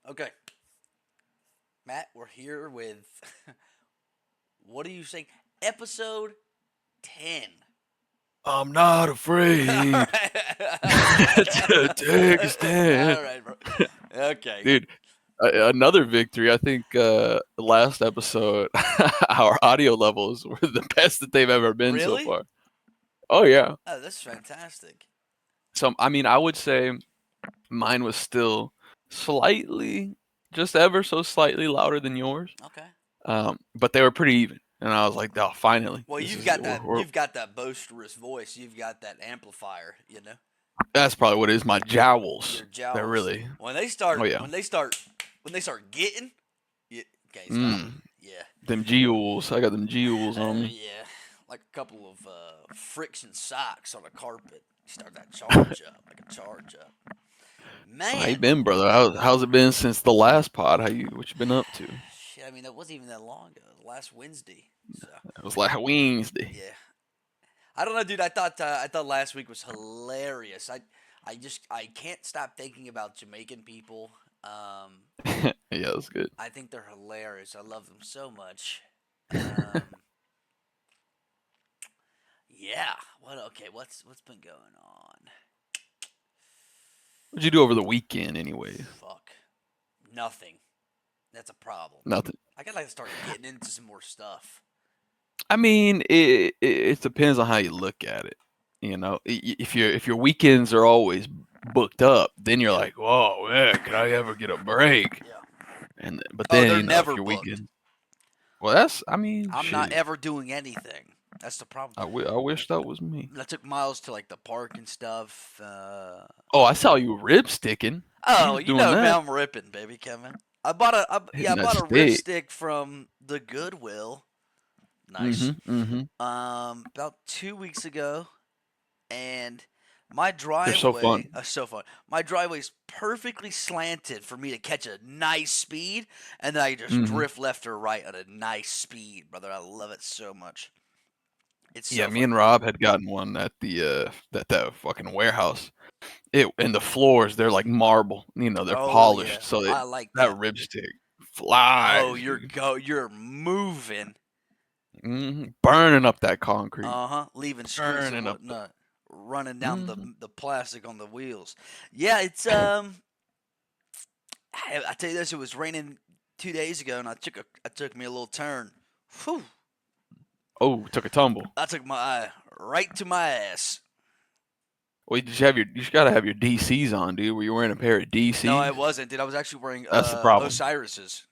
Okay, Matt, we're here with what do you say? Episode 10. I'm not All afraid to right. take a stand. All right, bro. Okay. Dude, another victory. I think the last episode, our audio levels were the best that they've ever been so Really? far. Oh, yeah. Oh, that's fantastic. So, I mean, I would say mine was still slightly, just ever so slightly louder than yours. Okay. But they were pretty even. And I was like, oh, finally. Well, This you've is, got that you've got that boisterous voice. You've got that amplifier, that's probably what it is. My jowls. Your They're jowls. really, When they oh, start yeah. when they start when they start getting okay, stop. Mm, Yeah. them jewels. I got them jewels on me. Yeah, like a couple of friction socks on a carpet. Start that charge up, like a charge up. How you Man, been, brother? How's it been since the last pod? What you been up to? shit. I mean, that wasn't even that long ago. Last Wednesday. So It was like Wednesday. yeah, I don't know, dude. I thought last week was hilarious. I can't stop thinking about Jamaican people. Yeah, it was good. I think they're hilarious. I love them so much. Um, yeah. What? Okay. What's been going on? What'd you do over the weekend, anyways? Fuck. Nothing. That's a problem. Nothing. I gotta like start getting into some more stuff. I mean, it depends on how you look at it. You know, if your weekends are always booked up, then you're Yeah. like, whoa, man, can I ever get a break? Yeah. But Oh, then they're if never your booked. weekend, well, that's I mean, I'm not shit. ever doing anything. That's the problem. I wish that was me. I took Miles to like the park and stuff. Oh, I saw you rib sticking. You Oh, was you doing know me, that, I'm ripping, baby, Kevin. I hitting that bought a stick. ripstick from the Goodwill. Nice. Mm-hmm. Mm-hmm. About 2 weeks ago, and my They're so fun. driveway, so fun. My driveway's perfectly slanted for me to catch a nice speed, and then I just Mm-hmm. drift left or right at a nice speed, brother. I love it so much. It's Yeah, so me fun. and Rob had gotten one at that fucking warehouse. It and the floors, they're like marble. They're Oh yeah, polished, so I like that that. ribstick Oh, flies, dude. you're moving. Burning up that concrete, Uh huh. Leaving streaks of burning up the. whatnot, running down the Mhm. the plastic on the wheels. Yeah, it's I tell you this, it was raining 2 days ago, and I took me a little turn. Whew. Oh, took a tumble. I took my eye right to my ass. Wait, you just gotta have your DCs on, dude. Were you wearing a pair of No, I DCs? wasn't, dude. I was actually wearing That's the problem. Osiris's.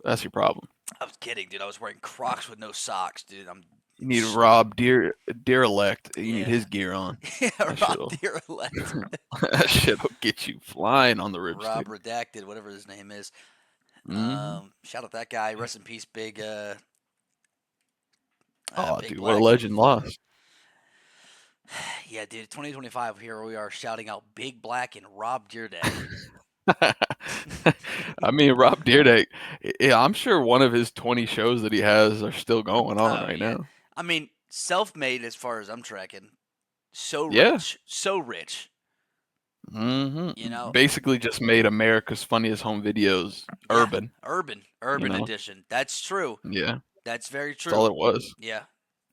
That's your problem. I was kidding, dude. I was wearing Crocs with no socks, dude. I'm You need snow. Rob Deer Elect. You need Yeah, his gear on. yeah. That Rob shit'll Deer elect. that shit'll get you flying on the ripstick. Rob redacted, whatever his name is. Hmm. Shout out that guy. Rest in peace, Oh, big dude, what a black. legend lost. Yeah, dude. 2025. Here we are shouting out Big Black and Rob Deerdeck. I mean, Rob Dyrdek, yeah, I'm sure one of his 20 shows that he has are still going on Oh right yeah. now. I mean, self-made as far as I'm tracking. So Yeah. rich, so rich. Hmm. You know. Basically just made America's Funniest Home Videos Yeah. urban, you Urban know? edition. That's true. Yeah, That's very that's all true. it was. Yeah.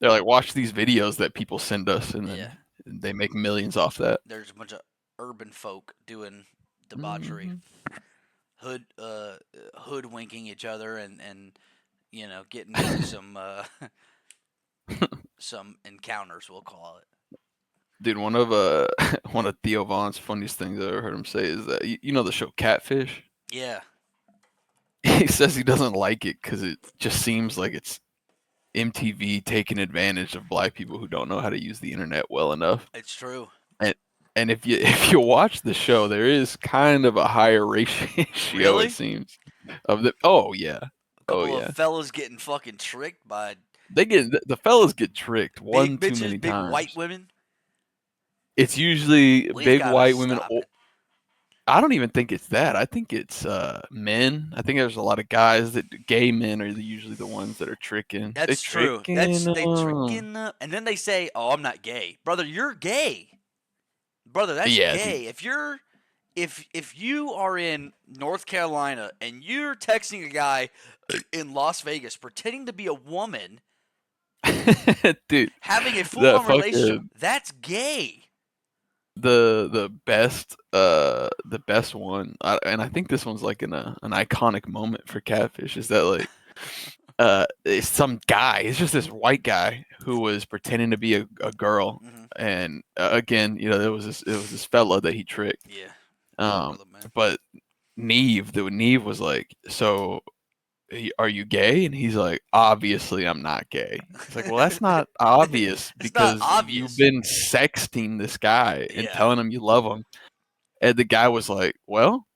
They're like, watch these videos that people send us, and Yeah. then they make millions off that. There's a bunch of urban folk doing debauchery, Hmm. hoodwinking each other, and getting into some some encounters, we'll call it. Dude, one of one of Theo Vaughn's funniest things I ever heard him say is that you know the show Catfish. Yeah, He says he doesn't like it because it just seems like it's MTV taking advantage of black people who don't know how to use the internet well enough. it's true. And and if you if you watch the show, there is kind of a higher ratio, it Really? seems, of the. Oh yeah, A oh couple of yeah. fellas getting fucking tricked by The fellas get tricked big one too bitches, many big white times. women. It's usually We've big got to white women. stop it. I don't even think it's that. I think it's men. I think there's a lot of guys that gay men are usually the ones that are tricking. They That's true. tricking That's they 'em. tricking, and then they say, "Oh, I'm not gay, brother. You're gay, brother. That's Yeah, dude. gay. If you're if you are in North Carolina and you're texting a guy in Las Vegas pretending to be a woman Dude, having a full the on relationship, fucking that's gay. the best one, and I think this one's like an iconic moment for Catfish is that like it's some guy. It's just this white guy who was pretending to be a girl, Hmm. and again, there was this fella that he tricked. Yeah, Um, brother man. but Neve was like, so are you gay? And he's like, obviously I'm not gay. It's like, well, that's not obvious It's not because you've obvious. been sexting this guy and Yeah, telling him you love him. And the guy was like, well,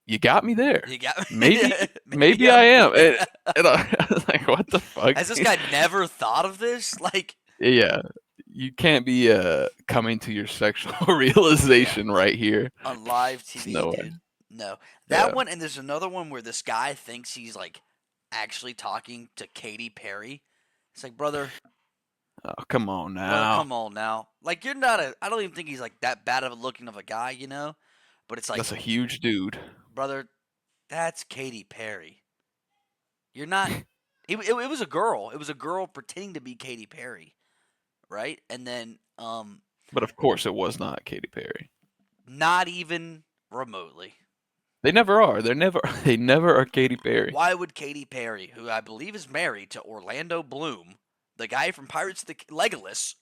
you got me there. you got me. Maybe, Maybe maybe I I'm. am. And I was like, what the fuck? Has this guy never thought of this? Like, Yeah, you can't be coming to your sexual yeah, realization right here. on live There's TV, no way. dude. No, that Yeah. one, and there's another one where this guy thinks he's like actually talking to Katy Perry. It's like, Oh, come on brother, now. come on now. Like, you're not a. I don't even think he's like that bad of a looking of a guy, you know. But it's like, That's a huge dude. brother, that's Katy Perry. You're not. It was a girl. It was a girl pretending to be Katy Perry, right? And then, But of course, it was not Katy Perry. not even remotely. They never are. They're never. They never are Katy Perry. Why would Katy Perry, who I believe is married to Orlando Bloom, the guy from Pirates of the Legolas,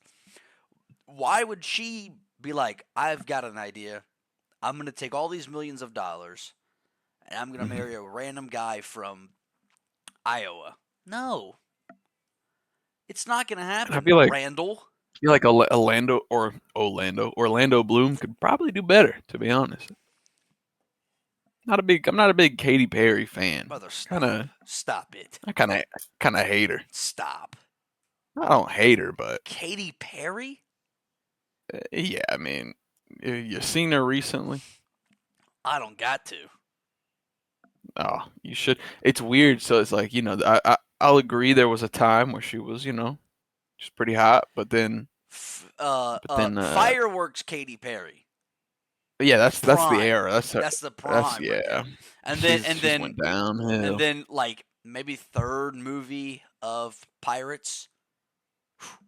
why would she be like, I've got an idea. I'm going to take all these millions of dollars and I'm going to Hmm. marry a random guy from Iowa? No, it's not going to And I happen, feel like Randall. Orlando Bloom could probably do better. To be honest, I'm not a big Katy Perry fan. Brother, Kind stop. of. Stop it. I kind of hate her. Stop. I don't hate her, but Katy Perry? yeah. I mean, you seen her recently? I don't got to. Oh, you should. It's weird. So it's like I'll agree there was a time where she was just pretty hot, but then Fireworks Katy Perry. yeah, that's the Prime. era. That's her. That's the That's prime right there. yeah. And then She's and she's then went and downhill. then like maybe third movie of Pirates.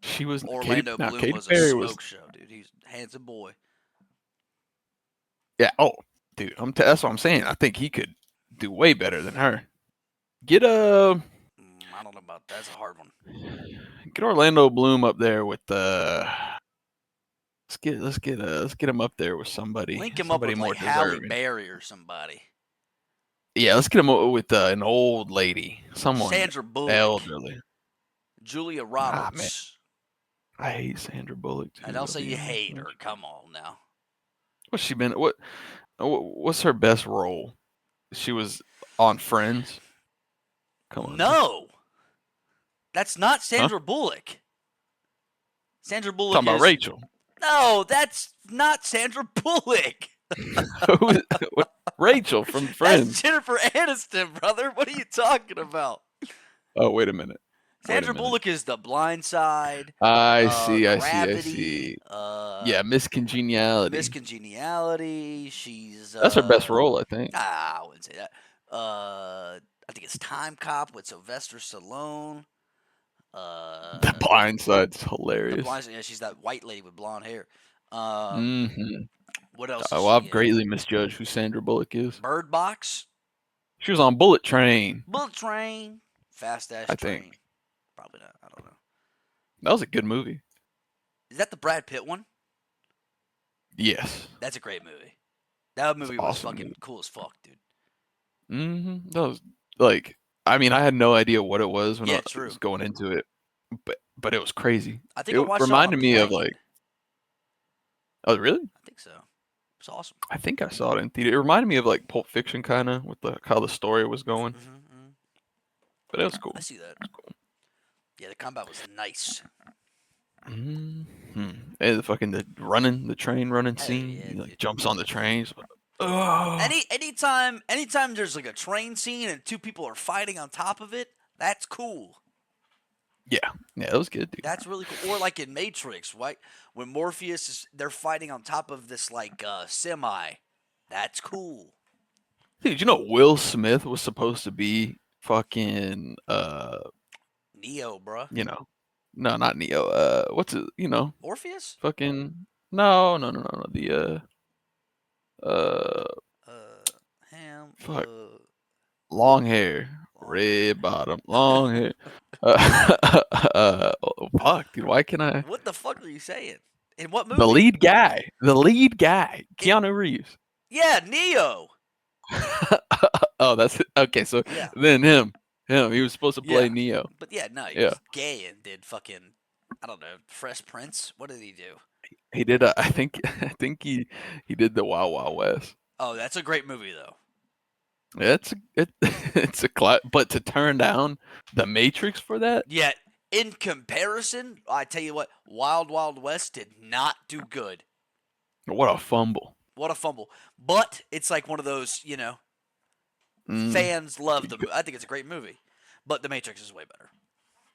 She was Orlando Bloom Katy was a Perry was smoke show, dude. He's a handsome boy. yeah. Oh, dude, that's what I'm saying. I think he could do way better than her. Get I don't know about that. That's a hard one. get Orlando Bloom up there with let's get him up there with Link him up somebody with like more Halle deserving. Berry or somebody. Yeah, let's get him with an old lady, someone Sandra Bullock, elderly. Julia Ah man, Roberts. I hate Sandra Bullock And too. don't I'll say be you honest hate with her. you. Come on now. What's she been? What's her best role? She was on Friends. Come on now, No, that's not huh? Sandra Bullock. Sandra Bullock Talking about is Rachel. no, that's not Sandra Bullock. Who is Rachel from That's Friends? Jennifer Aniston, brother. What are you talking about? Oh, wait a minute. Wait a Sandra minute. Bullock is The Blind Side, I see. I see. I Gravity, see. Yeah, Miss Miss Congeniality. Congeniality. She's That's her best role, I think. I wouldn't say that. I think it's Time Cop with Sylvester Stallone. The Uh, Blind Side's the hilarious. blind, yeah, she's that white lady with blonde hair. Um, Hmm. what else is Oh, well, she I've in? greatly misjudged who Sandra Bullock is. Bird Box, She was on Bullet Train, Bullet Train, Fast Ass I think. Train. Probably not. I don't know. That was a good movie. Is that the Brad Pitt one? Yes. That's a great movie. That It's an movie was awesome movie. fucking cool as fuck, dude. That was like, I mean, I had no idea what it was when I Yeah, true. was going into it, but it was crazy. I think I It watched it on a reminded me of plane. like, oh really? I think so. It's awesome. I think I saw it in theater. It reminded me of like Pulp Fiction kind of with how the story was going, Hmm. but it was cool. I see that. Yeah, the combat was nice. Hmm. And the train running Hey, scene. yeah, He like dude. jumps on the train. Oh, Anytime there's like a train scene and two people are fighting on top of it, that's cool. yeah, yeah, that was good, dude. That's really cool. Or like in Matrix, right? When Morpheus is they're fighting on top of this like semi. That's cool. Dude, you know Will Smith was supposed to be fucking Neo, bruh. you know, no, not Neo. What's it? Orpheus? Fucking no. The uh, Uh, Ham. fuck, long hair, Long red bottom, long hair. hair. Oh, fuck, dude, why can I? What the fuck are you saying? In what The movie? lead guy, In Keanu Reeves. yeah, Neo. Oh, that's it. Okay. So Yeah, then him, he was supposed to play yeah. Neo. But yeah, no, he Yeah, was gay and did fucking I don't know, Fresh Prince. What did he do? he did. I think he did the W.A.Y.S. Oh, that's a great movie though. It's a but to turn down the Matrix for that, Yet, in comparison, I tell you what, Wild Wild West did not do good. what a fumble. What a fumble. But it's like one of those, Mm. fans love the movie. I think it's a great movie. But The Matrix is way better,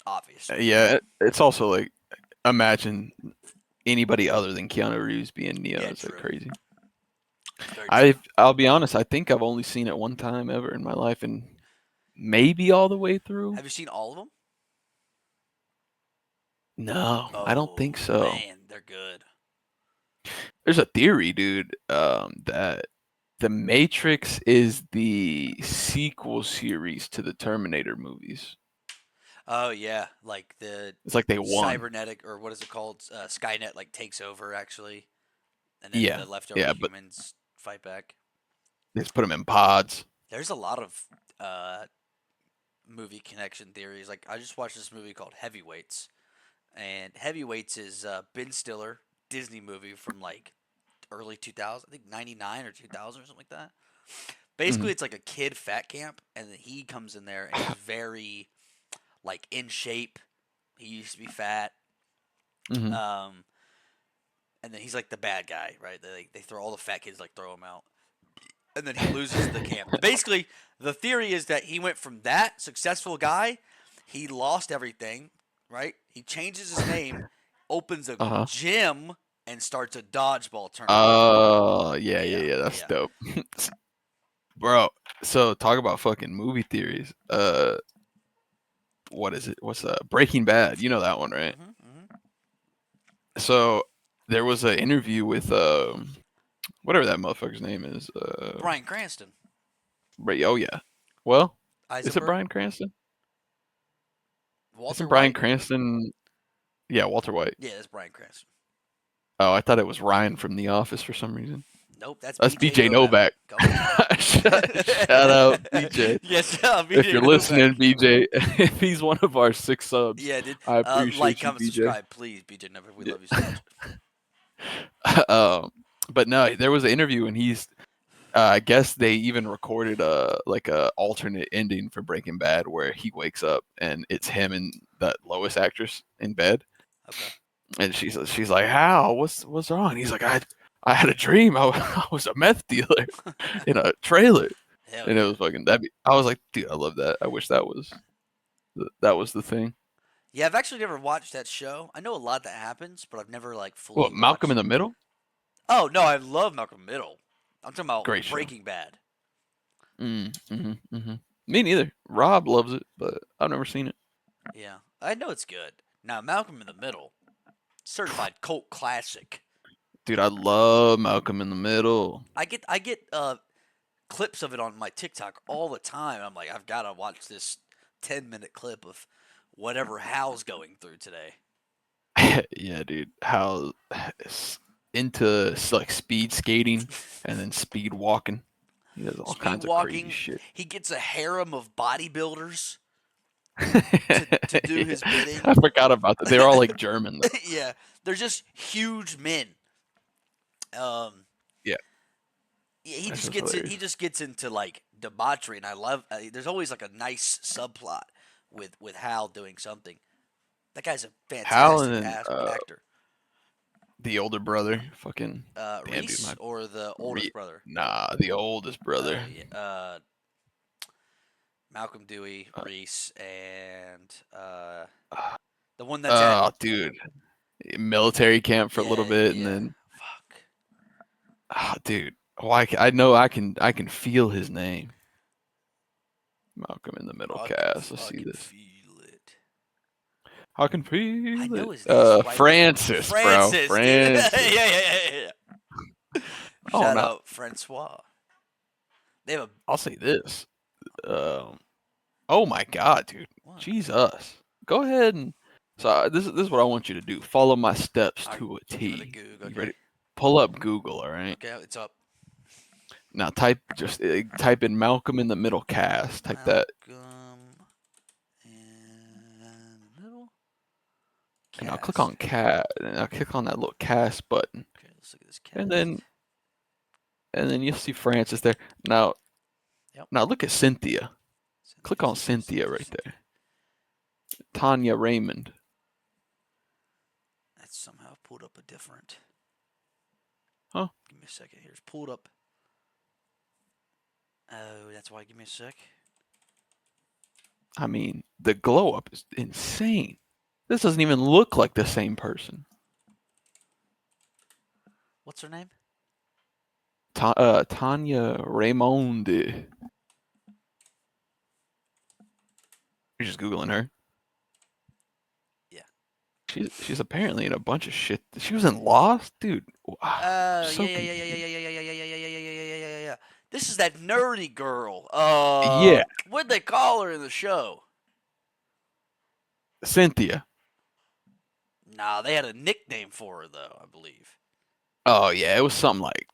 obviously. Yeah, it's also like imagine anybody other than Keanu Reeves being Neo. Yeah, It's like true. crazy. Very true. I'll be honest. I think I've only seen it one time ever in my life, and maybe all the way through. Have you seen all of them? No, I don't think Oh, so. man, they're good. There's a theory, dude, that The Matrix is the sequel series to the Terminator movies. Oh, yeah. Like the It's like they won. cybernetic, or what is it called? Skynet, like, takes over, actually. And then Yeah, the leftover yeah, but humans fight back. they just put them in pods. There's a lot of uh, movie connection theories. Like, I just watched this movie called Heavyweights. And Heavyweights is Ben Stiller, Disney movie from, like, early 2000s. I think 99 or 2000 or something like that. Hmm. Basically, it's like a kid fat camp, and then he comes in there and he's very like in shape. He used to be fat, Hmm. um, and then he's like the bad guy, right? They throw all the fat kids like throw him out, and then he loses the camp. Basically, the theory is that he went from that successful guy, he lost everything, right? He changes his name, opens a Uh-huh. gym, and starts a dodgeball tournament. Oh, yeah, yeah, Yeah, yeah. That's yeah. dope, bro. So talk about fucking movie theories. What is it? What's Breaking Bad? You know that one, right? Hmm. So there was an interview with whatever that motherfucker's name is. Bryan Cranston, Right. Oh yeah. Well, is it Eisenberg, Bryan Cranston? Walter Isn't Bryan White. Cranston? Yeah, Walter White. Yeah, that's Bryan Cranston. Oh, I thought it was Ryan from The Office for some reason. Nope, that's That's BJ BJ Novak. Novak. Come on. Shout out BJ. Yes, If BJ you're Novak. listening, BJ, if he's one of our 6 subs, Yeah, dude. I Like, appreciate you, comment, BJ. subscribe, please, BJ Novak. We Yeah. love you so much. um, but no, there was an interview, and he's. I guess they even recorded a alternate ending for Breaking Bad where he wakes up and it's him and that Lois actress in bed, Okay. and she's like, "How? What's wrong?" He's like, I had a dream. I was a meth dealer in a trailer, Hell and it yeah. was fucking that. I was like, dude, I love that. I wish that was the thing. Yeah, I've actually never watched that show. I know a lot that happens, but I've never like fully What, Malcolm in watched. the Middle? Oh no, I love Malcolm Middle. I'm talking about Great show. Breaking Bad. Mm. Me neither. Rob loves it, but I've never seen it. Yeah, I know it's good. Now Malcolm in the Middle, certified cult classic. Dude, I love Malcolm in the Middle. I get clips of it on my TikTok all the time. I'm like, I've got to watch this 10-minute clip of whatever Hal's going through today. Yeah, dude. How into like speed skating and then speed walking. He does all Speed kinds of crazy walking, shit. he gets a harem of bodybuilders to do his I bidding. forgot about that. They're all like German though. Yeah, they're just huge men. Um, Yeah, yeah, he that's just just gets it. hilarious. He just gets into like debauchery, and I love. There's always like a nice subplot with Hal doing something. That guy's a Hal and fantastic then actor. the older brother, fucking damn dude, Reese my or the oldest brother. the oldest Oh brother. yeah. Malcolm Dewey, Uh, Reese, and the one that's at. oh, dude, military camp for a little Yeah, bit, and yeah. then Fuck. dude, Oh, I know I can feel his name. Malcolm in the Middle cast. Let's I see can this. feel it. I can I feel know it. his name's white. Francis, bro. Francis, dude. Yeah, Francis. yeah, yeah, yeah. Oh, Shout now out Francois. They have a I'll say this. Um, oh my God, dude. what? Jesus. Go ahead and this is what I want you to do. Follow my steps All right, to a give it a T. goog. You Okay, ready? Pull up Google, all right? okay, it's up. Now type in Malcolm in the Middle cast. Type that, Malcolm in the middle. and I'll click Cast. on cat, and I'll click on that little cast button, Okay, let's look at this and cast. then you'll see Francis there. Now Yep. now look at Cynthia. Cynthia, Click on Cynthia, Cynthia Cynthia, right Cynthia. there. Tanya Raymond. That's somehow pulled up a different. Huh? Give me a second here. It's pulled up. Oh, that's why. Give me a sec. I mean, the glow up is insane. This doesn't even look like the same person. What's her name? Tanya Raymond. You're just googling her. Yeah. She's apparently in a bunch of shit. She was in Lost, dude. Wow, Yeah, so yeah, yeah, yeah, yeah, confused. yeah, yeah, yeah, yeah, yeah, yeah, yeah, yeah, yeah, yeah, yeah. This is that nerdy girl. Yeah, What'd they call her in the show? Cynthia. Nah, they had a nickname for her though, I believe. Oh yeah, it was something like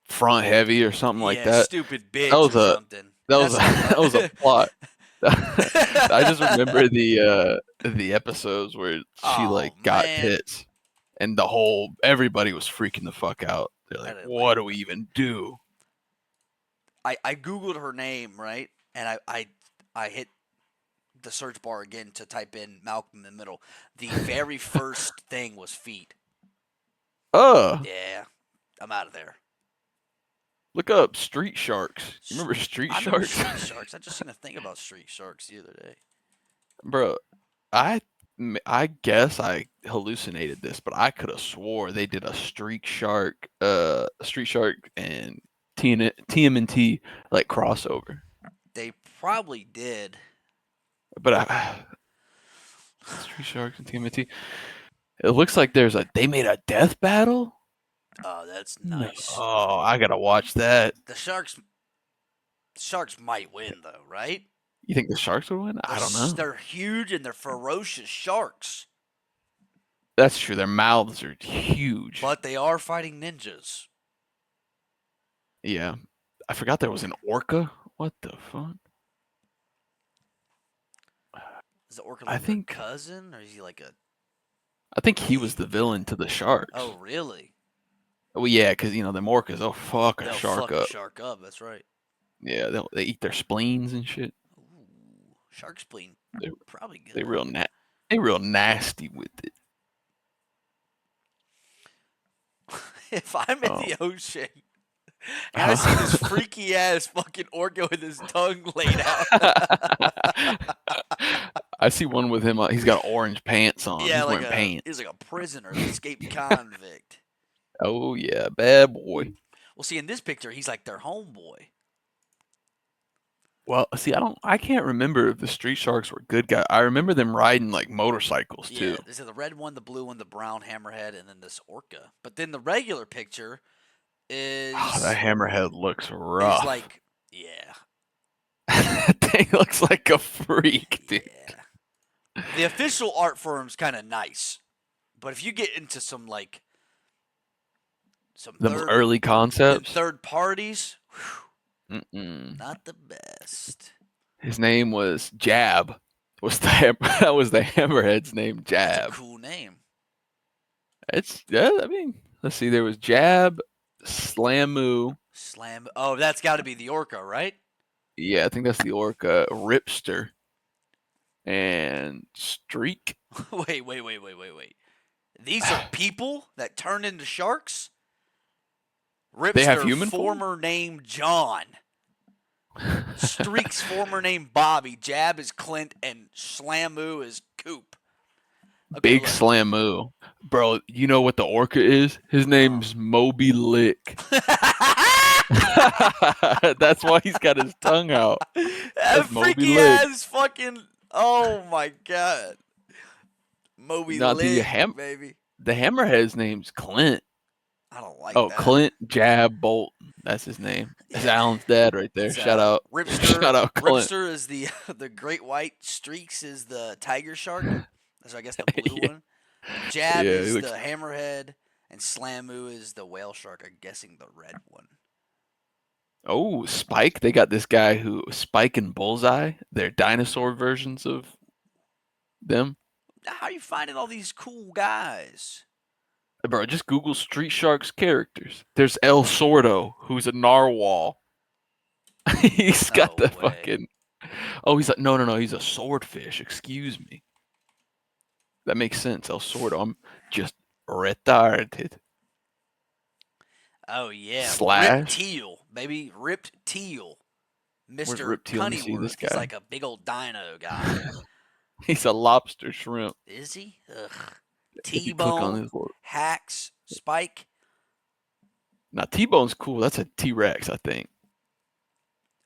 front heavy or something like Yeah, that. stupid That bitch was or a something. that was a That's not that was a right. plot. I just remember the episodes where she Oh like got man, tits, and everybody was freaking the fuck out. They're I like, didn't like. "What do we even do?" I googled her name right, and I hit the search bar again to type in Malcolm in the Middle. The very first thing was feet. Uh, Yeah, I'm out of there. look up Street Sharks. You remember Street I remember Sharks? Street Sharks. I just seen a thing about Street Sharks the other day. Bro, I I guess I hallucinated this, but I could have swore they did a Street Shark and TMNT like crossover. They probably did. But Street Sharks and TMNT. It looks like they made a death battle. Oh, that's No, nice. oh, I gotta watch that. The Sharks might win though, right? You think the Sharks would win? I don't know. They're huge and they're ferocious sharks, That's true. Their mouths are huge. but they are fighting ninjas. Yeah, I forgot there was an orca. What the fuck? Is the orca I like their think cousin, or is he like a I think he was the big? villain to the Oh, Sharks. really? Well, yeah, because the orcas, they'll fuck a They'll shark fuck a up. shark up. That's right. Yeah, they eat their spleens and shit. Ooh, shark spleen, They probably they good. real they real nasty with it. If I'm in Oh, the ocean and I see this freaky ass fucking orca with his tongue laid out. I see one with him. He's got orange pants on. Yeah, He's wearing he's pants. like a prisoner, an escaped convict. Oh yeah, bad boy. Well, see, in this picture, he's like their homeboy. Well, see, I can't remember if the Street Sharks were good guys. I remember them riding like motorcycles too. Yeah, this is the red one, the blue one, the brown hammerhead, and then this orca. But then the regular picture Oh, that is hammerhead looks is rough. like, yeah, That thing looks like a freak, dude. yeah. The official art form's kind of nice, but if you get into some like some The early concepts. third parties, Mm-mm. not the best. His name was Jab. That was the hammerhead's name, That's a Jab. cool name. It's yeah. I mean, let's see. There was Jab, Slamu. Slam. Oh, that's got to be the orca, right? Yeah, I think that's the orca. Ripster and Streak. Wait. These are people that turn into sharks? They have Ripster, human form. former name John. Streak's former name Bobby. Jab is Clint, and Slamu is Coop. Okay, Big look. Slamoo. Bro, you know what the orca is? His Uh. name's Moby Lick. That's why he's got his tongue out. That That's Moby freaky Lick. ass fucking. Oh my god. Moby Not the Lick, baby. the hammerhead's name's Clint. I don't like Oh, that. Clint Jab Bolton. That's his name. That's Yeah. Alan's dad right there. It's Shout out. Ripster. Shout out Clint. Ripster is the the great white. Streaks is the tiger shark. That's I guess the blue yeah, one. Jab yeah, he is looks. the hammerhead, and Slamu is the whale shark. I'm guessing the red one. Oh, Spike. They got this guy who Spike and Bullseye. They're dinosaur versions of them. How are you finding all these cool guys? Bro, just Google Street Sharks characters. There's El Sordo, who's a narwhal. He's got No the way. fucking. Oh, he's like no. He's a swordfish. Excuse me. That makes sense. El Sordo. I'm just retarded. Oh yeah, Rip Slash. Teal, baby, Ripped Teal, Where's Mister Riptile? Let me see this Cunnyworth. He's guy. like a big old dino guy. He's a lobster shrimp. Is he? Ugh. If you click on T-Bone, his little. Hacks, Spike. Now T-Bone's cool. That's a T-Rex, I think.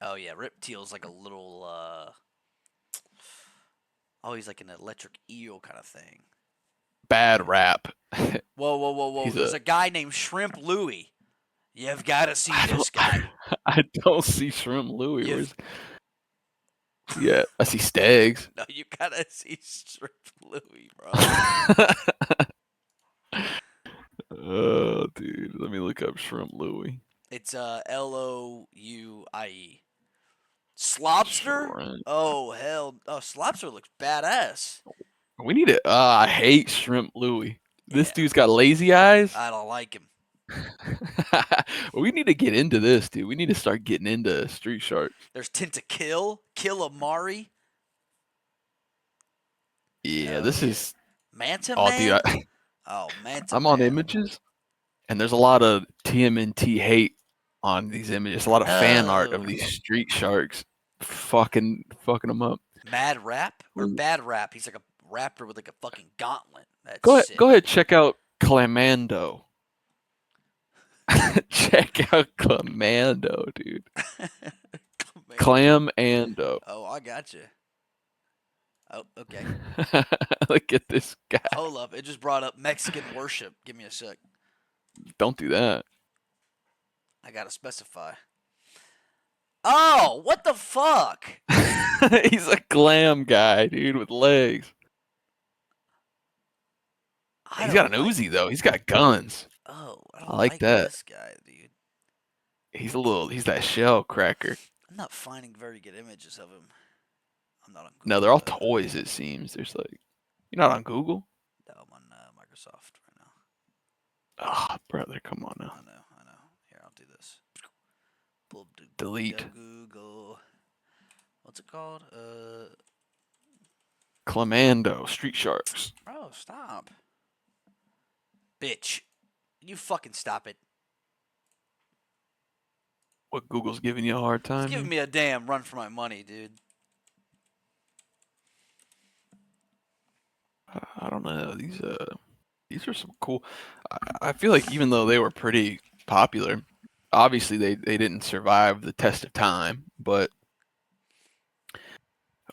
Oh yeah, Rip Teal's like a little. Oh, he's like an electric eel kind of thing. Bad rap. Whoa! He's There's a. a guy named Shrimp Louie. You've got to see I this don't. guy. I don't see Shrimp Louie. You've Where's? Yeah, I see Stags. no, you gotta see Shrimp Louie, bro. Oh, dude. Let me look up Shrimp Louie. It's Louie. Slobster? Shrimp. Oh hell! Oh, Slobster looks badass. We need it. I hate Shrimp Louie. This Yeah, dude's got lazy eyes. I don't like him. We need to get into this, dude. We need to start getting into Street Sharks. There's Tentakill, Kill Amari. Yeah, Hell this yeah. is. Manta Oh, dude, Man. Oh, Manta I'm on Man. images, and there's a lot of TMNT hate on these images. A lot of fan art of No. these Street Sharks, fucking them up. Mad Rap or Bad Rap? He's like a rapper with like a fucking gauntlet. That's sick. Go ahead, check out Clamando. Check out Clamando, dude. Clamando. Oh, I got you. Oh, okay. Look at this guy. Hold up. It just brought up Mexican worship. Give me a sec. Don't do that. I gotta specify. Oh, what the fuck? He's a glam guy, dude, with legs. I He's don't got an like. Uzi though. He's got guns. Oh, I don't I like like that. this guy, dude. He's that shell cracker. I'm not finding very good images of him. I'm not on Google. No, they're all toys. It seems. There's like, you're not on Google. No, I'm on Microsoft right now. Oh, brother, come on now. I know. Here, I'll do this. Delete. Google. What's it called? Clamando, Street Sharks. Bro, stop. Bitch. You fucking stop it. What, Google's giving you a hard It's time? giving me a damn run for my money, dude. I don't know. These are some cool. I feel like even though they were pretty popular, obviously they didn't survive the test of time. But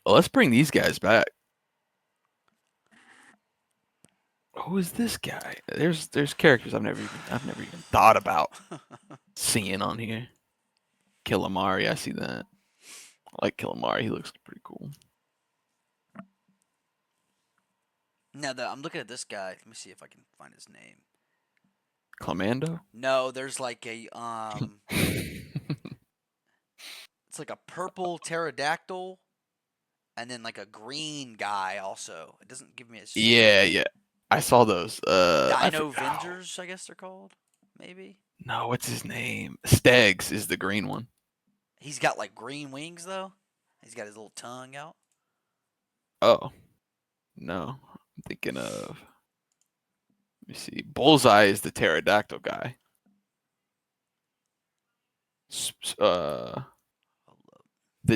let's bring these guys back. Who is this guy? There's characters I've never even thought about seeing on here. Killamari, I see that. I like Killamari. He looks pretty cool. Now that I'm looking at this guy, let me see if I can find his name. Clamando? No, there's like a it's like a purple pterodactyl, and then like a green guy also. It doesn't give me a Yeah. I saw those. Dino Vengers, I guess they're called. Maybe. No, what's his name? Stegs is the green one. He's got like green wings though. He's got his little tongue out. Oh. No. I'm thinking of. Let me see. Bullseye is the pterodactyl guy. The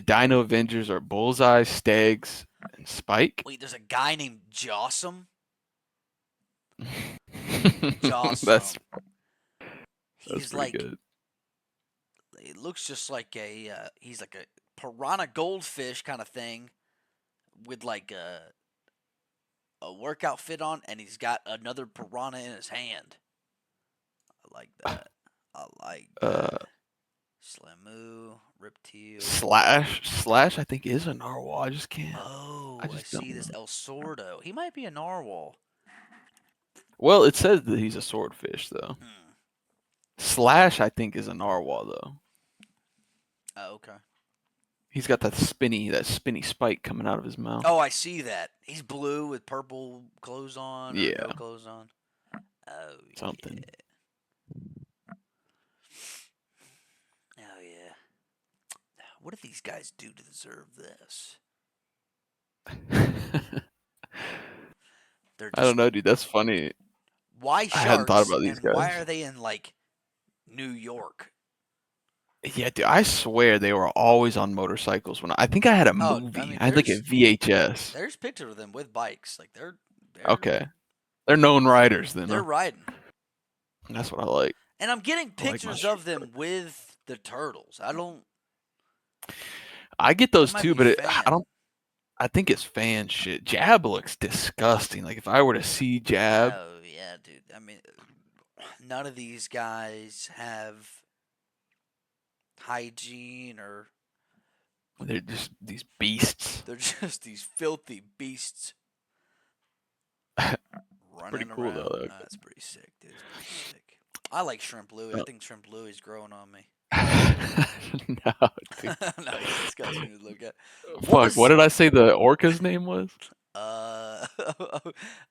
Dino Avengers are Bullseye, Stegs, and Spike. Wait, there's a guy named Jossum. It's That's awesome. that's He's pretty like, good. it looks just like he's like a piranha goldfish kind of thing with like a workout fit on, and he's got another piranha in his hand. I like that. I like Uh, that. Slamoo, Riptile. Slash, I think is a narwhal. I just can't. I Oh, I just don't see this know. El Sordo. He might be a narwhal. Well, it says that he's a swordfish though. Hmm. Slash, I think, is a narwhal though. Oh, okay. He's got that spinny spike coming out of his mouth. Oh, I see that. He's blue with purple clothes on or no Yeah, clothes on. Oh something. yeah. Oh yeah. What did these guys do to deserve this? I They're don't just know, dude. That's funny. why I hadn't thought sharks about these and why guys. are they in like New York? Yeah, dude. I swear they were always on motorcycles. When I think I had a Oh, I movie. mean I had like a there's VHS. there's pictures of them with bikes. Like they're Okay, they're known riders then. they're Huh? riding. That's what I like. And I'm getting I like my pictures street of bike. them with the turtles. I don't I get that those might too, be but I fan. don't. I think it's fan shit. Jab looks disgusting. Like if I were to see Jab, Oh yeah, dude. I mean none of these guys have hygiene or they're just these beasts. they're just these filthy beasts Pretty running cool around. though. That's pretty sick, dude. It's pretty sick. I like Shrimp Louie. I Uh, think Shrimp Louie's growing on me. no, dude. No, he's disgusting to look at. What Fuck. What was did I say the orca's name was? uh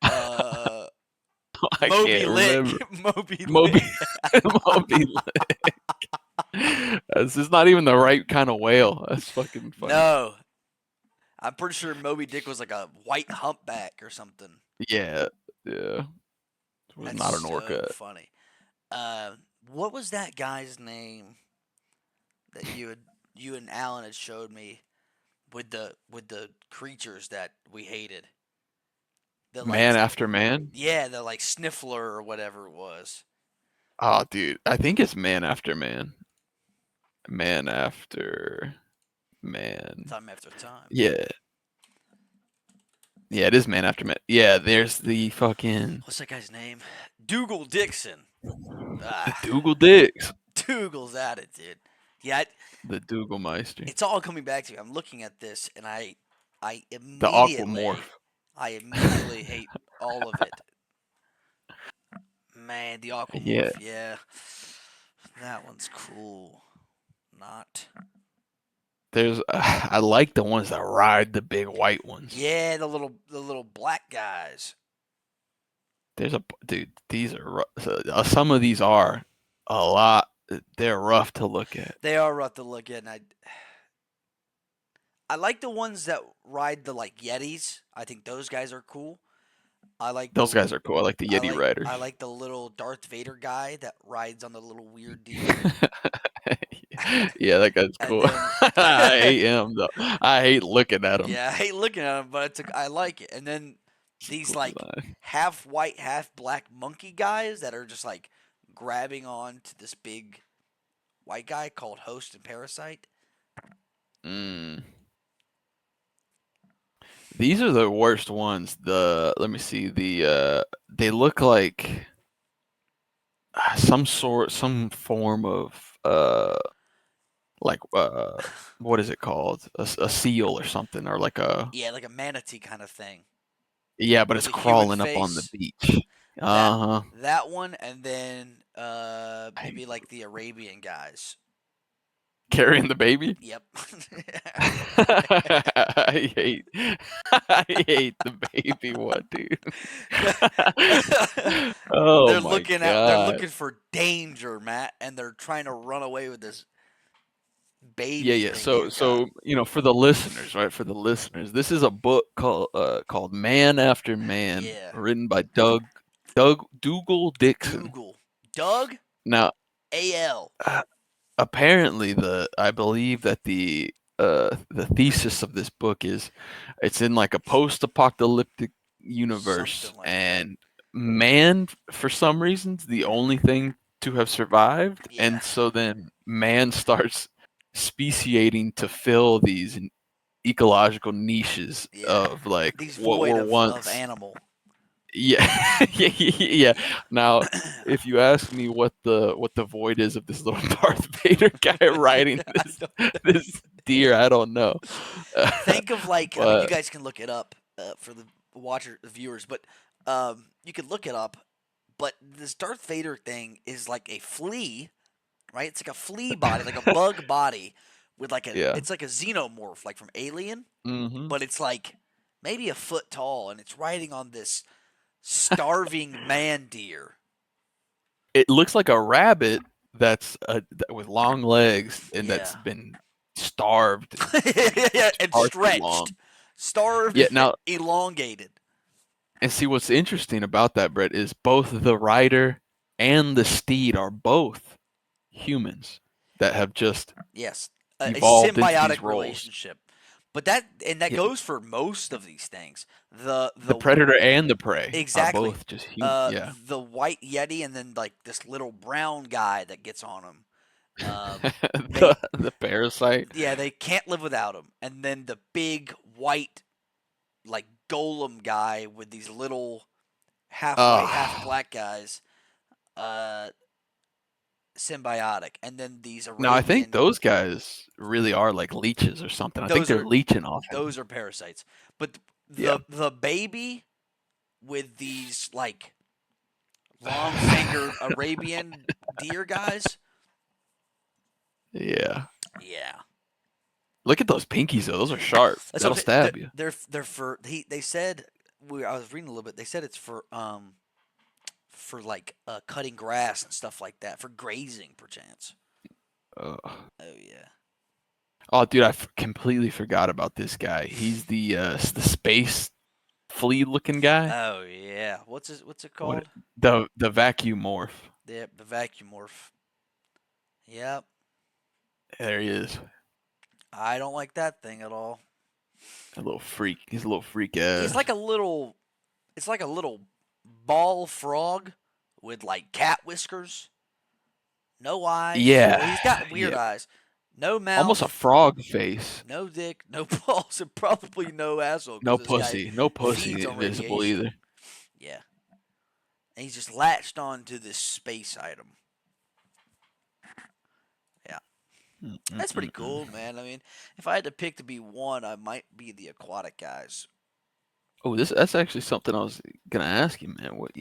uh I Moby can't Lick? remember. Moby Moby. Lick. Moby. This is not even the right kind of whale. That's fucking funny. No, I'm pretty sure Moby Dick was like a white humpback or something. Yeah, yeah. It was That's not an so orca. funny. Uh, what was that guy's name that you and Alan had showed me with the creatures that we hated? The like Man after man. yeah, the like sniffler or whatever it was. Oh, dude. I think it's man after man. Man after man. Time after time. Yeah. Yeah, it is man after man. Yeah, there's the fucking What's that guy's name? Dougal Dixon. the Ah, Dougal Dicks. Dougal's at it, dude. Yeah, The Dougal Meister. it's all coming back to me. I'm looking at this and I The immediately Aquamorph. I immediately hate all of it. Man, the Yeah. Aquamorph, yeah. That one's cool. Not. There's I like the ones that ride the big white ones. Yeah, the little black guys. There's a dude. These are some of these are a lot. They're rough to look at. They are rough to look at, and I like the ones that ride the like Yetis. I think those guys are cool. I like Those the guys are cool. I like the Yeti riders. I like the little Darth Vader guy that rides on the little weird deer. Yeah, that guy's And cool. then I hate him though. I hate looking at him. yeah, I hate looking at him, but I like it. And then It's a these cool like design. half white, half black monkey guys that are just like grabbing on to this big white guy called Host and Parasite. Mm. These are the worst ones. Let me see. They look like some form of like what is it called? A seal or something, or like a Yeah, like a manatee kind of thing yeah, but with it's a human crawling up on the face. beach. That Uh that one, and then huh. maybe like the Arabian guys. Carrying the baby. Yep. I hate, I hate the baby one, dude. Oh my they're god. looking for danger, Matt, and they're trying to run away with this Yeah, baby yeah. thing So, they've got. for the listeners, right? For the listeners, this is a book called Man After Man, Yeah. written by Doug Dougal Dixon. Dougal. Doug Now, AL. uh, apparently, I believe that the thesis of this book is it's in like a post-apocalyptic universe, Something like that. and man, for some reasons, the only thing to have survived, Yeah, and so then man starts speciating to fill these ecological niches yeah. of like These what void were of once. animal. Yeah, yeah. Yeah. Now, if you ask me what the void is of this little Darth Vader guy riding I don't this deer, I don't know. think of like, I mean, you But guys can look it up for the the viewers, but you could look it up. But this Darth Vader thing is like a flea, right? It's like a flea body, like a bug body, with like yeah. it's like a xenomorph, like from Alien, Hmm. but it's like maybe a foot tall, and it's riding on this starving man deer. It looks like a rabbit with long legs and Yeah, that's been starved yeah, and far too stretched, long. starved, Yeah. Now, elongated. and see what's interesting about that, Brett, is both the rider and the steed are both humans that have just Yes, a evolved into these symbiotic roles. relationship. But that Yeah, goes for most of these things. the predator and the prey are Exactly. both just human. Yeah, The white yeti and then like this little brown guy that gets on him. They the parasite. yeah they can't live without him. And then the big white like golem guy with these little half white half Uh, black guys. Uh, Symbiotic. And then these now I think Arabian. those guys really are like leeches or something. I think Those they're are leeching off him. those are parasites. But Yeah. the baby with these like long fingered Arabian deer guys. Yeah. Yeah. Look at those pinkies though. Those are sharp. That's what That'll I'm saying. stab you. They're for they said I was reading a little bit. They said it's for like cutting grass and stuff like that for grazing perchance. Ugh. Oh yeah. Oh, dude, completely forgot about this guy. He's the space flea looking guy. Oh yeah. What's it What called? the vacuum morph. The vacuum morph. Yep. There he is. I don't like that thing at all. A little freak. He's a little freak He's ass. like a little. It's like a little ball frog with like cat whiskers. No eyes. Well, Yeah. he's got weird Yeah. eyes. No Almost a mouth. frog face. No dick. No balls. And probably no asshole because No this guy pussy. No feeds pussy on visible radiation. either. Yeah. And he's just latched on to this space item. Yeah. That's pretty Mm-mm-mm-mm. cool, man. I mean, if I had to pick to be one, I might be the aquatic guys. Oh, that's actually something I was gonna ask you, man. What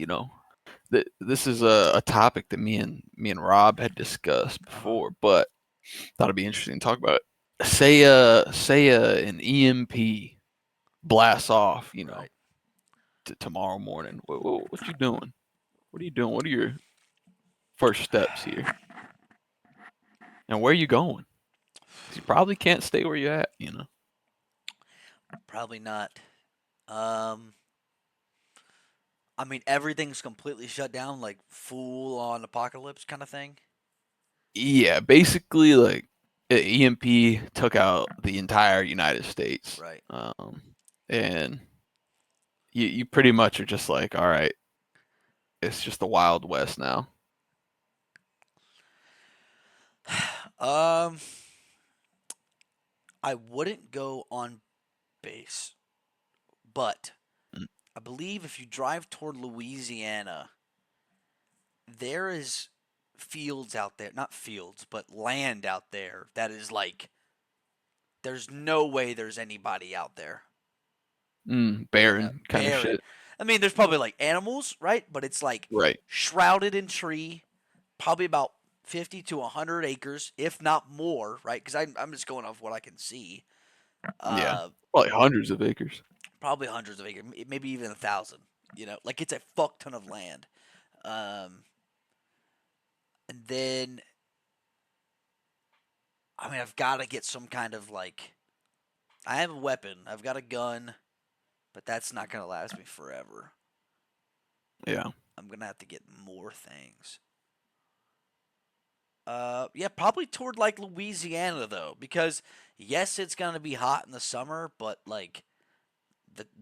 this is a topic that me and Rob had discussed Uh huh. before, but thought it'd be interesting to talk about. Say an EMP blasts off, Right. tomorrow morning. What you doing? What are you doing? What are your first steps here? And where are you going? 'Cause you probably can't stay where you're at. Probably not. Um, I mean, everything's completely shut down, like full on apocalypse kind of thing. Yeah, basically, like EMP took out the entire United States, Right. and you pretty much are just like, all right, it's just the Wild West now. um, I wouldn't go on base, but Mm. I believe if you drive toward Louisiana, there is fields out there, not fields, but land out there that is like there's no way there's anybody out there. Barren kind of Barren. shit. I mean, there's probably like animals, right? But it's like Right. shrouded in tree, probably about 50 to 100 acres, if not more, right? Because I'm just going off what I can see. Yeah. Uh, Probably hundreds of acres. Probably hundreds of acres, maybe even 1,000. Like it's a fuck ton of land. Um, and then, I mean, I've got to get some kind of like. I have a weapon. I've got a gun, but that's not gonna last me forever. Yeah. I'm gonna have to get more things. Yeah, probably toward like Louisiana though, because yes, it's gonna be hot in the summer, but like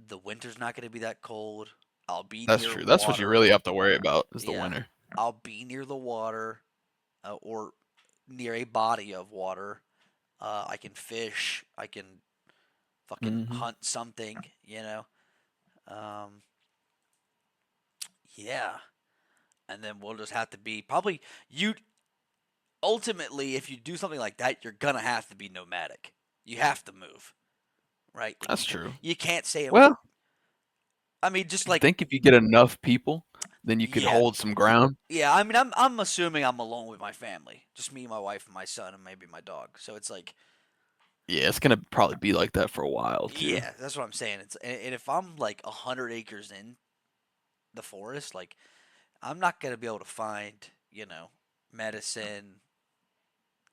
the winter's not gonna be that cold. I'll be That's near true. That's what you water. really have to worry about is the Yeah, winter. I'll be near the water, or near a body of water. I can fish. I can fucking Hmm. hunt something. Um, yeah, and then we'll just have to be probably you. Ultimately, if you do something like that, you're gonna have to be nomadic. You have to move, right? That's true. You can't say. Well, I mean, just I like think if you get enough people, then you could yeah, hold some ground. yeah. I mean, I'm assuming I'm alone with my family, just me, my wife, and my son, and maybe my dog. So it's like, Yeah, it's gonna probably be like that for a while too. yeah, that's what I'm saying. And if I'm like 100 acres in the forest, like I'm not gonna be able to find, medicine.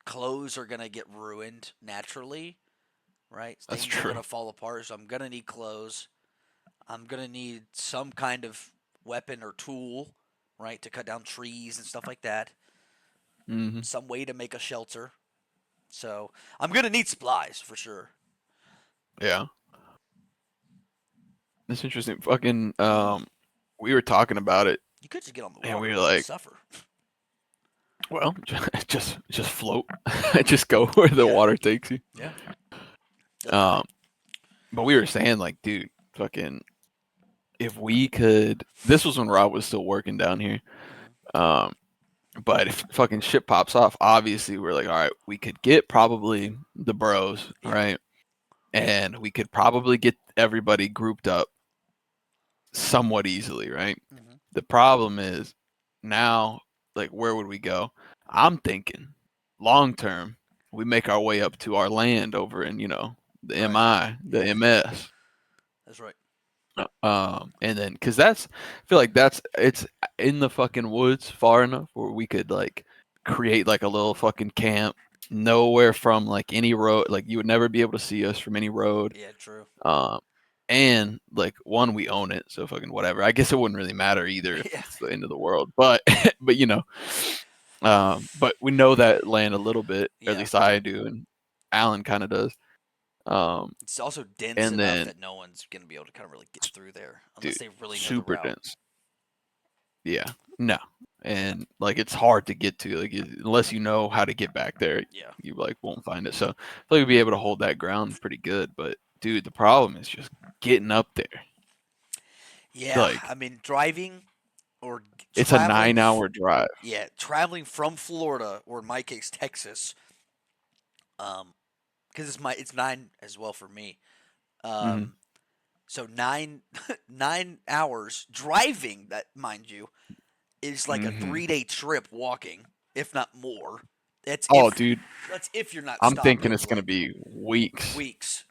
Clothes are gonna get ruined naturally, right? That's Things are true. gonna fall apart, so I'm gonna need clothes. I'm gonna need some kind of weapon or tool, right, to cut down trees and stuff like that. Hmm. Some way to make a shelter. So I'm gonna need supplies for sure. Yeah, that's interesting. Fucking, we were talking about it, You could just get on the and we water were though and like, suffer. well, just float, just go where the Yeah, water takes you. yeah, doesn't Um, hurt. but we were saying like, dude, fucking, if we could, this was when Rob was still working down here. Hmm. Um, but if fucking shit pops off, obviously we're like, all right, we could get probably the bros, Yeah. right? And we could probably get everybody grouped up somewhat easily, right? Hmm. The problem is now, like, where would we go? I'm thinking long term, we make our way up to our land over in, the Right. MI, the Yeah. MS. That's right. And then, cause I feel like it's in the fucking woods far enough where we could like create like a little fucking camp, nowhere from like any road, like you would never be able to see us from any road. Yeah. True. Um, and like one, we own it, so fucking whatever. I guess it wouldn't really matter either if Yeah. it's the end of the world, but but but we know that land a little bit, or at Yeah. least I do, and Alan kind of does. Um, It's also dense and enough then, that no one's gonna be able to kind of really get through there unless dude, they really know the super route. dense. Yeah, no, and like it's hard to get to, like unless you know how to get back there, Yeah. you like won't find it. So I feel like we'd be able to hold that ground pretty good. But dude, the problem is just getting up there. Yeah. Like I mean, driving or it's a traveling. 9 hour drive. Yeah, traveling from Florida, or in my case, Texas. Um, because it's 9 as well for me. Hmm. Um, so 9 9 hours driving. That, mind you, is like a Hmm. 3 day trip walking, if not more. That's Oh, if dude, that's if you're not I'm thinking stopping it's gonna like be weeks weeks,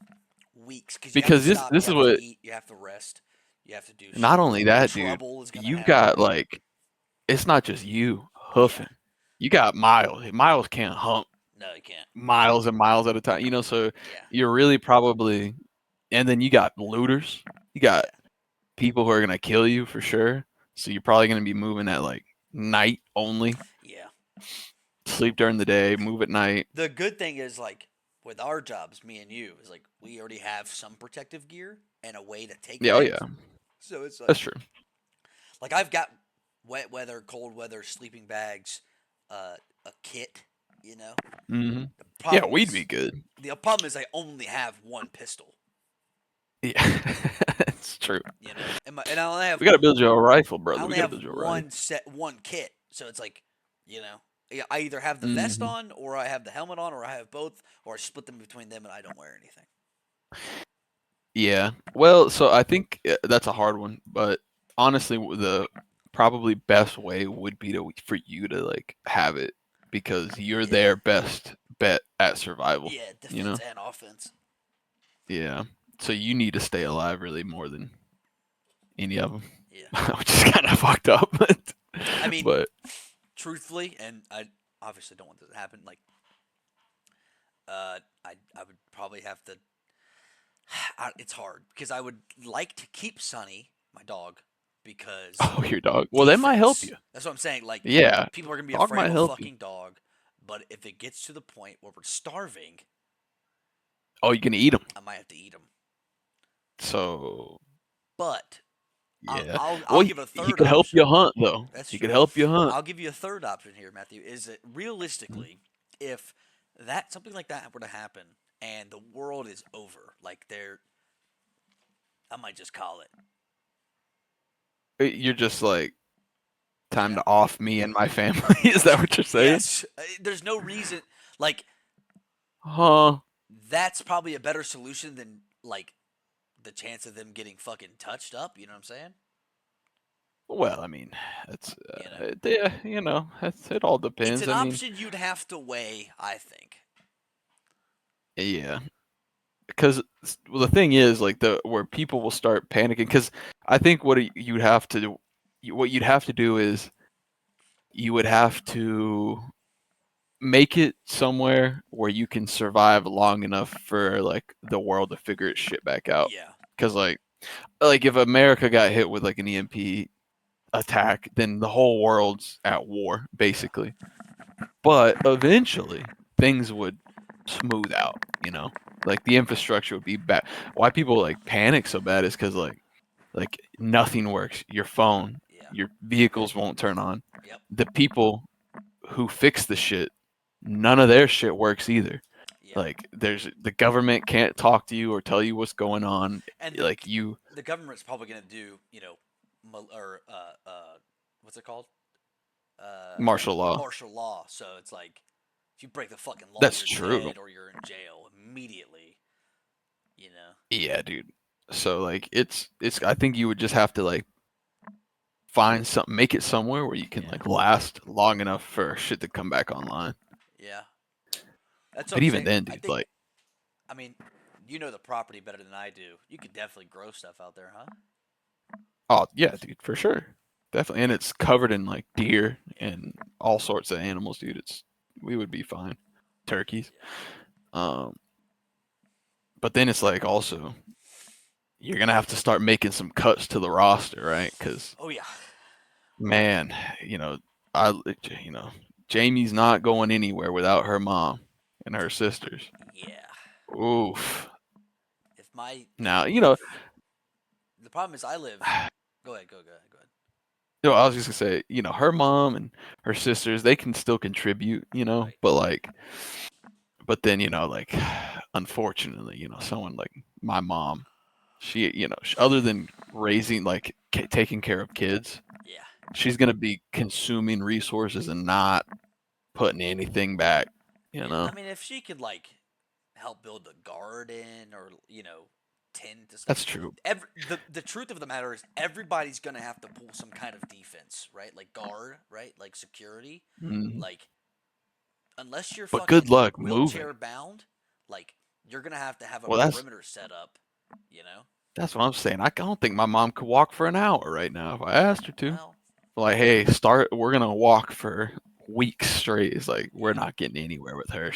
weeks, because you have to because this stop, you this is have to what. eat, you have to rest, you have to do Not shit. only that, dude, Trouble is gonna you happen. got like it's not just you Yeah, hoofing. You got Miles. Miles can't hump no, you can't. miles and miles at a time. So Yeah, you're really probably, and then you got looters. You got yeah, people who are gonna kill you for sure. So you're probably gonna be moving at like night only. yeah. Sleep during the day, move at night. The good thing is, like, with our jobs, me and you, is like we already have some protective gear and a way to take Yeah, oh that. yeah, So it's that's true. like I've got wet weather, cold weather, sleeping bags, a kit. You know, Hmm. the Yeah, problem we'd be is good. I only have one pistol. Yeah, it's true. And I only have We gotta build you a rifle, I brother. We only gotta have build you a rifle. one kit. So it's like, I either have the vest Hmm. on, or I have the helmet on, or I have both, or I split them between them, and I don't wear anything. Yeah. Well, so I think that's a hard one, but honestly, the probably best way would be to for you to like have it because you're Yeah, their best bet at survival. yeah, You defense know? and offense. Yeah. So you need to stay alive really more than any of them, Yeah, which is kind of fucked up. But, I mean, but truthfully, and I obviously don't want this to happen. Like, I would probably have to. It's hard because I would like to keep Sunny, my dog, because oh, your dog. Well, that might help defense. you. That's what I'm saying. Like, Yeah. people are gonna be Dog afraid might of a help you. fucking dog, but if it gets to the point where we're starving, Oh, you can eat them. I might have to eat him. So But Yeah. I'll Well, give a he third could help you option. hunt though. That's He could true. help you hunt. I'll give you a third option here, Matthew. Is that Mhm. realistically, if that something like that were to happen and the world is over, like there, I might just call it. You're just like You time know? to off me and my family. Is that what you're saying? Yes. There's no reason. Like Huh. that's probably a better solution than like the chance of them getting fucking touched up. You know what I'm saying? Well, I mean, it's You know, yeah, it all it's depends. an I mean, option you'd have to weigh. I think. yeah, because well, the thing is, like the where people will start panicking. Because I think you'd have to what you'd have to do is you would have to make it somewhere where you can survive long enough for like the world to figure its shit back out. Yeah. Because like if America got hit with like an EMP attack, then the whole world's at war Yeah. basically. But eventually things would smooth out, like the infrastructure would be back. Why people like panic so bad is because like nothing works. Your phone, Yeah. your vehicles won't turn on. Yep. The people who fix the shit, none of their shit works either. Yeah. Like the government can't talk to you or tell you what's going on. And Like you the government's probably gonna do or what's it called? martial law. Martial law. So it's like if you break the fucking law, That's you're true. dead or you're in jail immediately. You know. Yeah, dude. So like it's I think you would just have to like find something, make it somewhere where you can Yeah. like last long enough for shit to come back online. Yeah. That's what But I'm even saying. then, I dude, think. like, I mean, you know the property better than I do. You could definitely grow stuff out there, huh? oh yeah, dude, for sure, definitely, and it's covered in like deer Yeah. and all sorts of animals, dude. We would be fine, turkeys. Yeah. Um, but then it's like also you're gonna have to start making some cuts to the roster, right? Because Oh yeah. man, you know, I you know, Jamie's not going anywhere without her mom and her sisters. Yeah. Oof. If my Now, if the problem is I live. Go ahead. Go. Go ahead. Go ahead. no, I was just gonna say, her mom and her sisters, they can still contribute, Right. but then, like, unfortunately, someone like my mom, she, other than raising, like, taking care of kids, Yeah. she's gonna be consuming resources and not putting anything back, you Yeah. I know. mean, if she could like help build a garden or tend to stuff. That's true. The truth of the matter is everybody's gonna have to pull some kind of defense, right? Like guard, right? Like security, Mhm. like unless you're But good fucking luck moving. wheelchair bound, like you're gonna have a Well, that's perimeter set up, you know? that's what I'm saying. I don't think my mom could walk for an hour right now if I asked her to. Well, Like, hey, we're gonna walk for weeks straight. It's like we're yeah. not getting anywhere with her.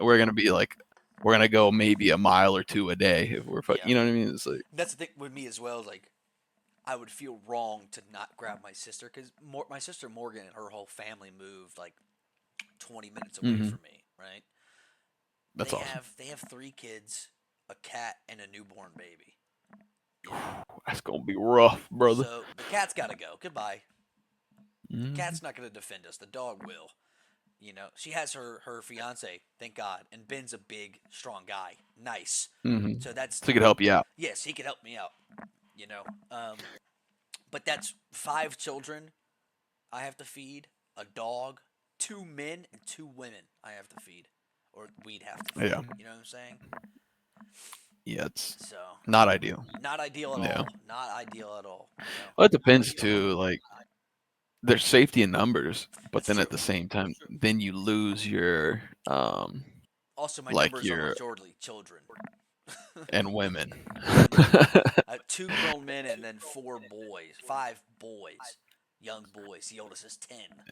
We're gonna be like, we're gonna go maybe a mile or two a day if Yeah. you know what I mean? It's like, That's the thing with me as well. Is like I would feel wrong to not grab my sister because my sister Morgan and her whole family moved like 20 minutes away hmm from me, right? that's awesome. They have three kids, a cat, and a newborn baby. You know, That's gonna be rough, brother. so the cat's got to go. Goodbye. The hmm cat's not going to defend us. The dog will. She has her fiance, thank God, and Ben's a big, strong guy. Nice. hmm So that's So he could help you out. yes, he can help me out. You know, um, but that's five children I have to feed, a dog, two men, and two women I have to feed, or we'd have to feed. Yeah, You know what I'm saying? yeah, it's So not ideal. not ideal at Yeah, all. Not ideal at all. well, it depends too. Like, there's safety in numbers, but That's then at true. the same time, then you lose your Also, my like numbers are your majority children. and women. And women. Two grown men and then four boys. Five boys. Young boys. The oldest is 10.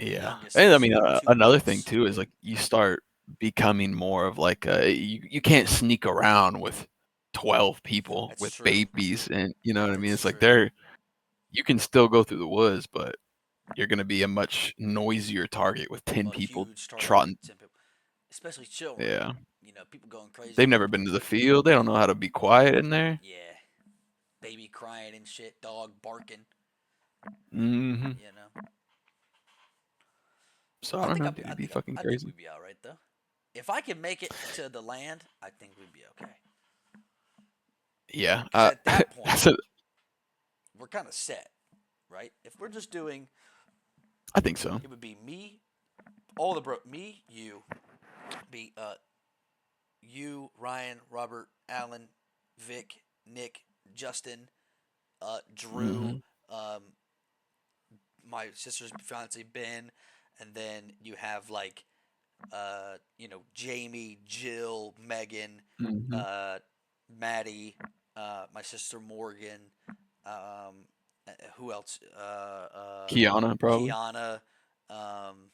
The Yeah, youngest and I is mean, another thing 2 months. too is like you start becoming more of like you can't sneak around with 12 people That's with true. babies, and you know what I mean. That's It's like true. you can still go through the woods, but you're gonna be a much noisier target with 10 A people huge target with trotting. 10 people. Especially children. Yeah, People going crazy. they've never been to the field. They don't know how to be quiet in there. Yeah. baby crying and shit, dog barking. Hmm. You know, So I I don't think know, dude. It'd be fucking I think crazy. we'd be all right though. If I can make it to the land, I think we'd be okay. Yeah. Because at that point, That's a, we're kind of set, right? If we're just doing, I think so. it would be me, all the me, you, be you, Ryan, Robert, Alan, Vic, Nick, Justin, Drew, Hmm. um, my sister's fiance Ben, and then you have like Jamie, Jill, Megan, Hmm. uh, Maddie, my sister Morgan, um, who else? Kiana, probably. Kiana. Um,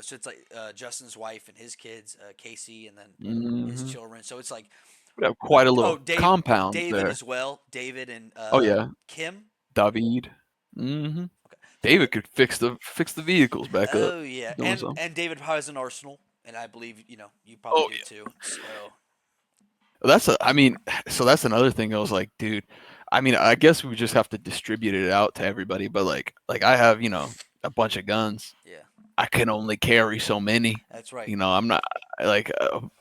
so it's like Justin's wife and his kids, Casey, and then his Hmm. children. So it's like, Would have quite a oh, little compound David there. as well. David and Oh yeah, Kim. David. Hmm. Okay. So David could fix the vehicles back up. oh yeah, Doing something. and David has an arsenal, and I believe you probably Oh do too. So I mean, so that's another thing. I was like, dude, I mean, I guess we just have to distribute it out to everybody. But like I have, a bunch of guns. yeah, I can only carry so many. that's right. I'm not like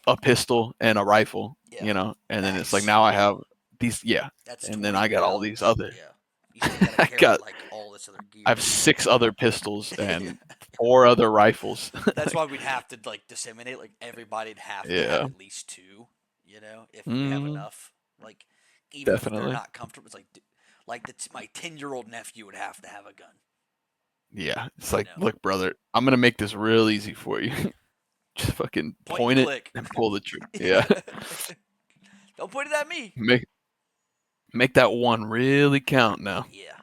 a pistol and a rifle. Yeah, And then it's like max. now I have these, yeah, That's and then 20 I got all these rounds. other. Yeah, you still got to I carry got like all this other I gear. have 6 other pistols Yeah. and 4 other rifles. That's why Like, we'd have to like disseminate. Like everybody'd have to have yeah, at least two. If we have mm, enough. Like even if they're definitely. not comfortable, it's like my 10-year-old nephew would have to have a gun. Yeah, it's You like, know, look, brother, I'm gonna make this real easy for you. Just fucking point and point it click. and pull the trigger. Yeah. Yeah, Don't point it at me. make make that one really count now. Yeah.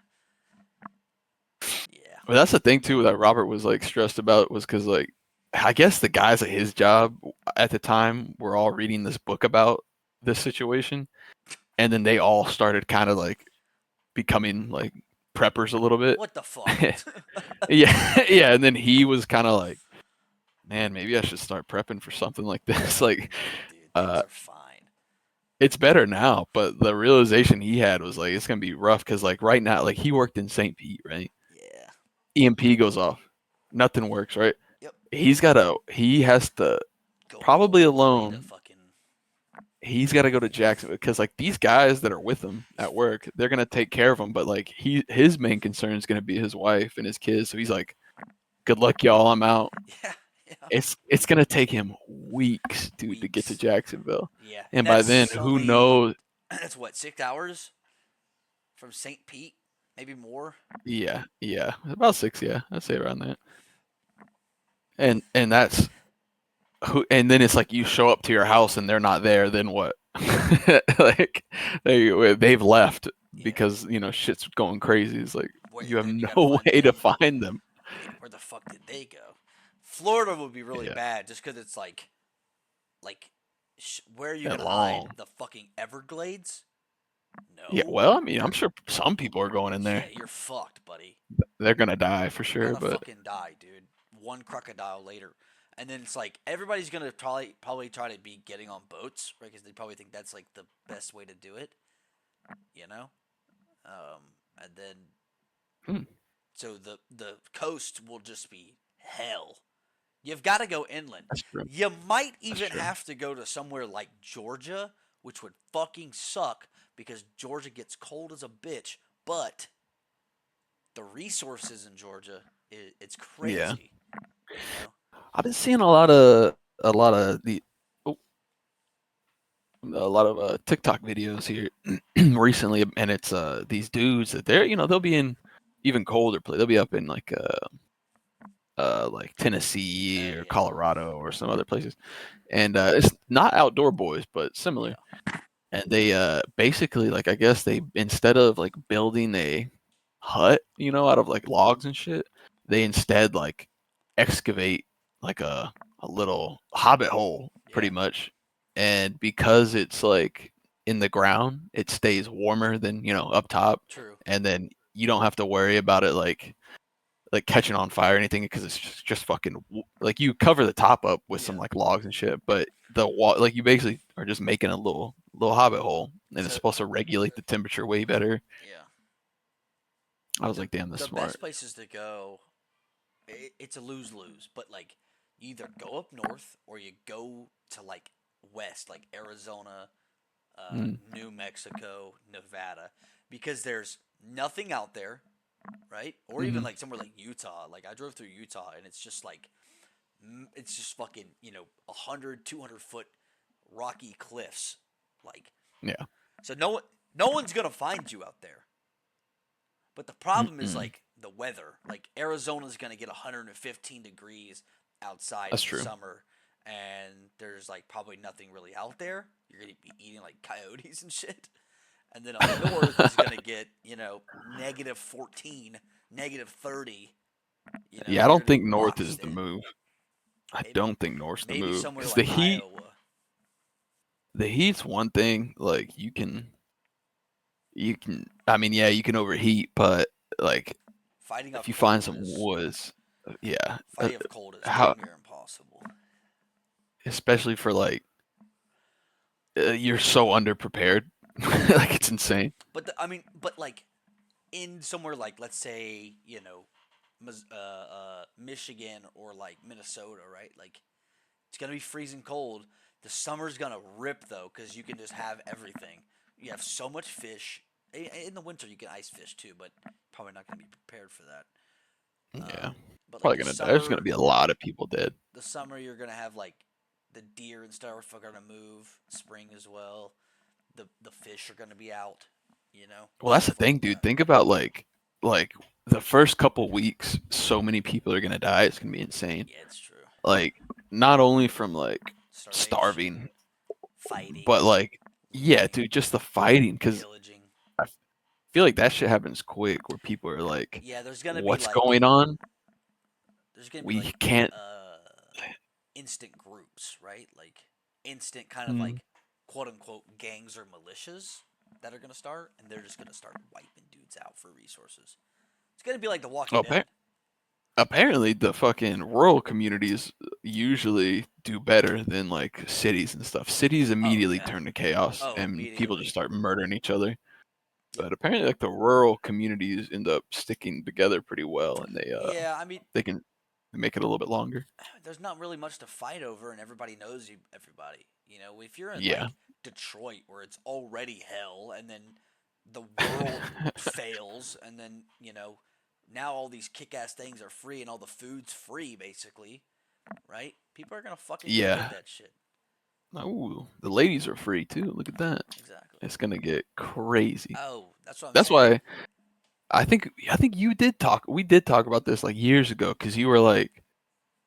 Yeah. But that's the thing too that Robert was like stressed about was because like I guess the guys at his job at the time were all reading this book about this situation, and then they all started kind of like becoming like preppers a little bit. What the fuck? Yeah, yeah, and then he was kind of like, man, maybe I should start prepping for something like this. Like, No, dude. Things uh, are fine. it's better now, but the realization he had was like it's gonna be rough because like right now, like he worked in St. Pete, right? Yeah. EMP goes off, nothing works, right? Yep. He has to Go probably all the way to alone. fucking. He's got to go to Jacksonville because like these guys that are with him at work, they're gonna take care of him. But like his main concern is gonna be his wife and his kids. So he's like, "Good luck, y'all. I'm out." Yeah. Yeah. It's gonna take him weeks, dude, to get to Weeks. Jacksonville. Yeah. And And by that's then, who only. knows? That's what, 6 hours from St. Pete? Maybe more? Yeah, yeah, about 6. Yeah, I'd say around that. And that's who. And then it's like you show up to your house and they're not there. Then what? Like they've left Yeah. because shit's going crazy. It's like you Wait, have then you got to no find way to them. find them. Yeah. Where the fuck did they go? Florida would be really Yeah, bad just because it's like, where are you that gonna hide? long. The fucking Everglades? Yeah, No. well, I mean, I'm sure some people are going in Yeah, there. you're fucked, buddy. They're gonna die for You're sure, gonna but fucking die, dude. One crocodile later, and then it's like everybody's gonna probably try to be getting on boats, right? Because they probably think that's like the best way to do it, you know. And then hmm, so the coast will just be hell. You've got to go inland. that's true. You might That's even true. have to go to somewhere like Georgia, which would fucking suck because Georgia gets cold as a bitch, but the resources in Georgia, it's Yeah, crazy, you know? I've been seeing a lot of oh, a lot of TikTok videos here recently, and it's these dudes that they'll be in even colder place. They'll be up in like Tennessee Oh or yeah, Colorado or some other places, and it's not outdoor boys, but similar. yeah, And they basically like I guess they instead of like building a hut, out of like logs and shit, they instead like excavate like a little hobbit hole yeah. pretty much. And because it's like in the ground, it stays warmer than, up top. True. And then you don't have to worry about it like catching on fire or anything because it's just fucking like you cover the top up with some Yeah, like logs and shit, but the wall like you basically are just making a little little hobbit hole, and it's So supposed to regulate the temperature way better. yeah, I was the like, damn, that's the smart. best places to go, it's a lose lose. But like, you either go up north or you go to like west, like Arizona, Mm, New Mexico, Nevada, because there's nothing out there, right? Or even hmm like somewhere like Utah. Like I drove through Utah and it's just like it's just fucking 100, 200 foot rocky cliffs, like Yeah. so no one's gonna find you out there. But the problem is Mm-mm. like the weather. Like Arizona's gonna get 115 degrees outside That's in the true. summer, and there's like probably nothing really out there. You're gonna be eating like coyotes and shit. And then up north is gonna get negative 14, negative 30. Yeah, I You're don't gonna be think north is boxed the in. move. I Maybe don't think north's the maybe move somewhere because like Iowa, the heat's one thing. Like you can. I mean, yeah, you can overheat, but like fighting if off you find cold some is woods, yeah, fighting off cold is how damn near impossible. especially for like you're so underprepared, Yeah, like it's insane. I mean, but like in somewhere like let's say Michigan or like Minnesota, right? Like it's gonna be freezing cold. The summer's gonna rip though, because you can just have everything. You have so much fish. In the winter, you can ice fish too, but probably not gonna be prepared for that. Yeah, But like probably gonna die. There's gonna be a lot of people dead. the summer you're gonna have like the deer and stuff are gonna move. Spring as well. The fish are gonna be out. Well, that's the Stuff like thing, dude. that. Think about like the first couple weeks, so many people are gonna die. It's gonna be insane. Yeah, it's true. Like not only from like Starvation, starving, fighting, but like yeah, looting, dude, just the fighting. Because pillaging. I feel like that shit happens quick, where people are like, Yeah, "What's going on? there's gonna be We like can't." instant groups, right? Like instant kind of Mm. like quote unquote gangs or militias that are gonna start, and they're just gonna start wiping dudes out for resources. It's gonna be like The Walking Oh, Dead. apparently, the fucking rural communities usually do better than like cities and stuff. Cities Oh immediately yeah. turn to chaos, Oh, and people just immediately. start murdering each other. Yep. But apparently, like the rural communities end up sticking together pretty well, and Yeah, I mean, they can make it a little bit longer. there's not really much to fight over, and everybody knows everybody. If you're in Yeah. like Detroit, where it's already hell, and then the world fails, and then now all these kick-ass things are free, and all the food's free, basically, right? People are gonna fucking invade Yeah. that shit. Ooh, the ladies are free too. Look at that. Exactly. It's gonna get crazy. Oh, that's what I'm That's saying. why I think you did talk. We did talk about this like years ago because you were like,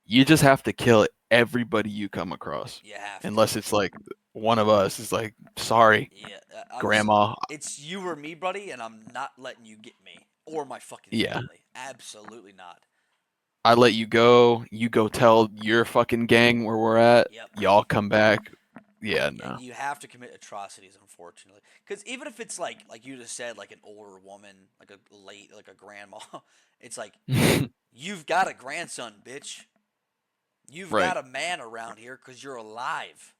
you just have to kill everybody you come across, You have to. unless it's like one of us is like, sorry, Yeah, grandma. it's you or me, buddy, and I'm not letting you get me or my fucking Yeah, family. Absolutely not. I let you go. You go tell your fucking gang where we're at. Yep. Y'all come back. Yeah, Yeah, no. you have to commit atrocities, unfortunately. Because even if it's like you just said, like an older woman, like a grandma, it's like you've got a grandson, bitch. You've Right. got a man around here because you're alive,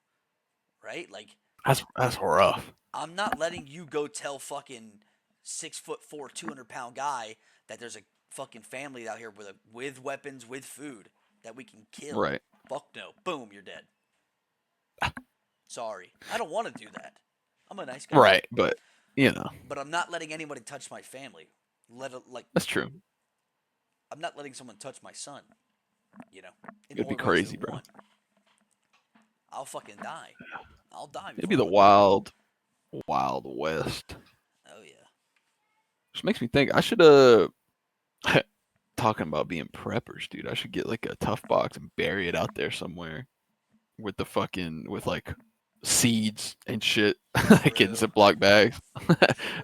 right? Like That's rough. I'm not letting you go tell fucking 6'4", 200-pound guy that there's a fucking family out here with weapons, with food that we can kill. Right. Fuck no. Boom, you're dead. Sorry. I don't want to do that. I'm a nice guy. Right. But you know, But I'm not letting anybody touch my family. Like that's true. I'm not letting someone touch my son, you know, in It'd be more ways crazy, than bro. one. I'll fucking die. I'll die It'd before be I the let that happen. wild west. Oh yeah. Which makes me think I should talking about being preppers, dude. I should get like a tough box and bury it out there somewhere with the fucking with like seeds and shit, like in True. Ziploc bags, True.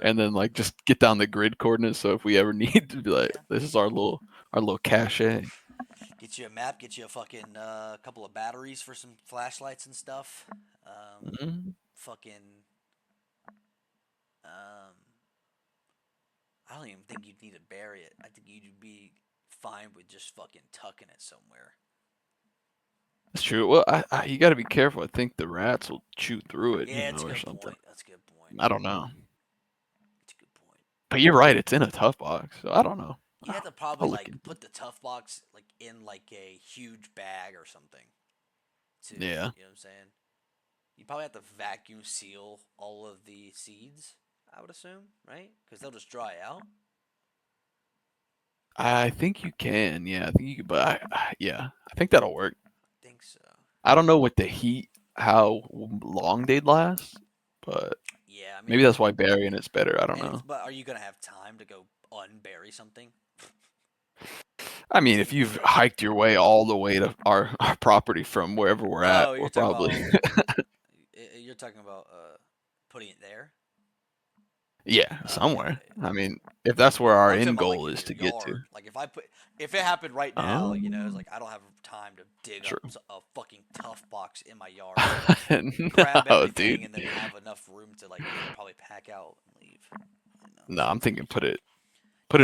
and then like just get down the grid coordinates. So if we ever need to be like, Yeah. this is our little cache. Get you a map. Get you a fucking couple of batteries for some flashlights and stuff. Mm-hmm. Fucking. Um, I don't even think you'd need to bury it. I think you'd be fine with just fucking tucking it somewhere. That's true. Well, you got to be careful. I think the rats will chew through it, Yeah, it's a or good something. point. That's a good point. I don't know. It's a good point. But you're right. It's in a tough box, so I don't know. You have to probably I'll look like into it. put the tough box like in like a huge bag or something too. Yeah. You know what I'm saying? You probably have to vacuum seal all of the seeds. I would assume, right? Because they'll just dry out. I think you can. Yeah, I think you can. But yeah, I think that'll work. I think so. I don't know with the heat how long they'd last, but Yeah, I maybe mean, that's why burying it's better. I don't and it's know. but are you gonna have time to go unbury something? I mean, if you've hiked your way all the way to our property from wherever we're at, Oh, we're you're talking probably about you're talking about putting it there. yeah, Oh yeah, somewhere. yeah, yeah. I mean, if that's where our I'm talking end about like goal in is your to get to. yard. Like if it happened right now, you know, it's Oh, like I don't have time to dig up true. a fucking tough box in my yard, grab No, everything, dude. and then have enough room to like probably pack out and leave. You know, No, I'm thinking you put it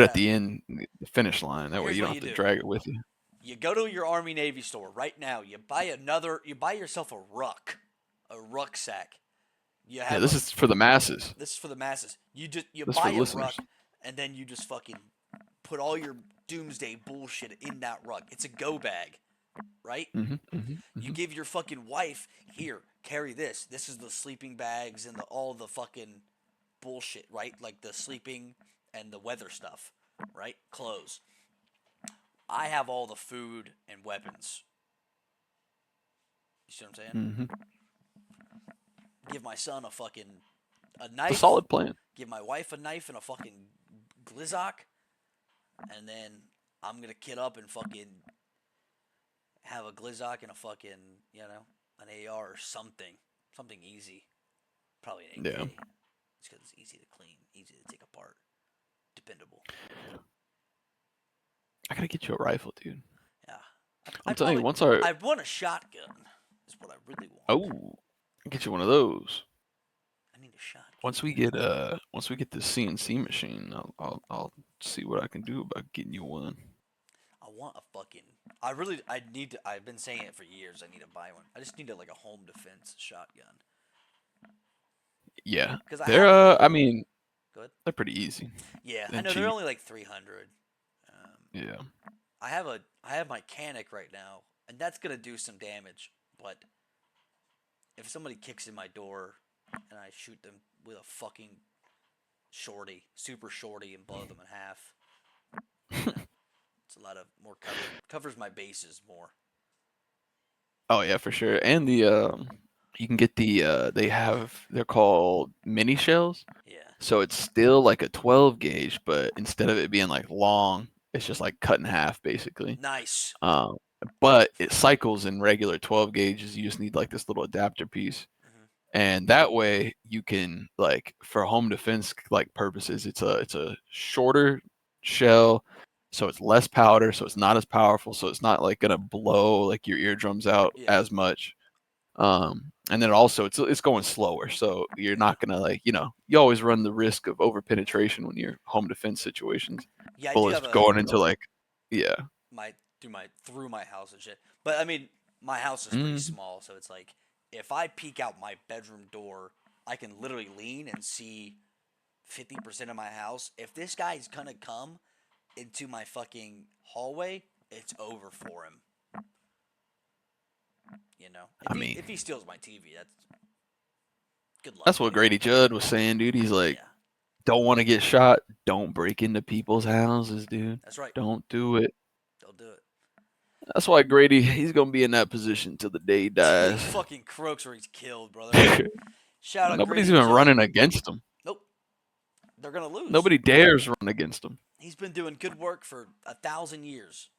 at gotta. the end, the finish line. That way Here's you don't what have you to do. drag it with you. You go to your Army Navy store right now. You buy yourself a ruck, a rucksack. You Yeah, have this a is for the masses. This is for the masses. You This is for buy the a listeners. ruck, and then you just fucking put all your doomsday bullshit in that ruck. It's a go bag, right? You Hmm. give your fucking wife, here, carry this. This is the sleeping bags and all the fucking bullshit, right? Like the sleeping and the weather stuff, right? Clothes. I have all the food and weapons. You see what I'm saying? Hmm. Give my son a It's a knife. solid plan. Give my wife a knife and a fucking glizzock, and then I'm gonna kit up and fucking have a glizzock and a fucking an AR or something easy. Probably an Yeah, AK. It's because it's easy to clean, easy to take apart, dependable. I gotta get you a rifle, dude. Yeah, I I'm telling you, probably once our I want a shotgun. Is what I really want. oh, I'll get you one of those. I need a shotgun. Once we get the CNC machine, I'll see what I can do about getting you one. I want a fucking. I need to. I've been saying it for years. I need to buy one. I just need like a home defense shotgun. Yeah, Cause I they're have. I mean Good. they're pretty easy Yeah, I and know they're cheap. only like 300. Um, Yeah. I have my Canic right now, and that's gonna do some damage. But if somebody kicks in my door and I shoot them with a fucking shorty, super shorty, and blow them in half, you know, it's a lot of more covers my bases more. Oh yeah, for sure. And you can get they're called mini shells. Yeah. So it's still like a 12 gauge, but instead of it being like long, it's just like cut in half basically. Nice. Um, but it cycles in regular 12 gauges. You just need like this little adapter piece. Hmm. And that way you can like for home defense like purposes, it's a shorter shell, so it's less powder, so it's Hmm. not as powerful, so it's not like gonna blow like your eardrums out Yeah. as much. And then also it's going slower, so you're Yeah. not gonna like you always run the risk of over penetration when you're home defense situations. Yeah, I do Bullets have a going into like yeah. my through my house and shit. But I mean, my house is pretty Mm, small, so it's like if I peek out my bedroom door, I can literally lean and see 50% of my house. If this guy's gonna come into my fucking hallway, it's over for him. You know, I mean, if he steals my TV, that's good luck, that's what buddy. Grady Judd was saying, dude. He's like, Yeah, don't want to get shot, don't break into people's houses, dude. that's right. Don't do it. They'll do it. That's why Grady, he's gonna be in that position till the day he He dies. fucking croaks or he's killed, brother. Shout out Nobody's Grady even Judd. running against him. Nope, they're gonna lose. Nobody dares run against him. He's been doing good work for 1,000 years.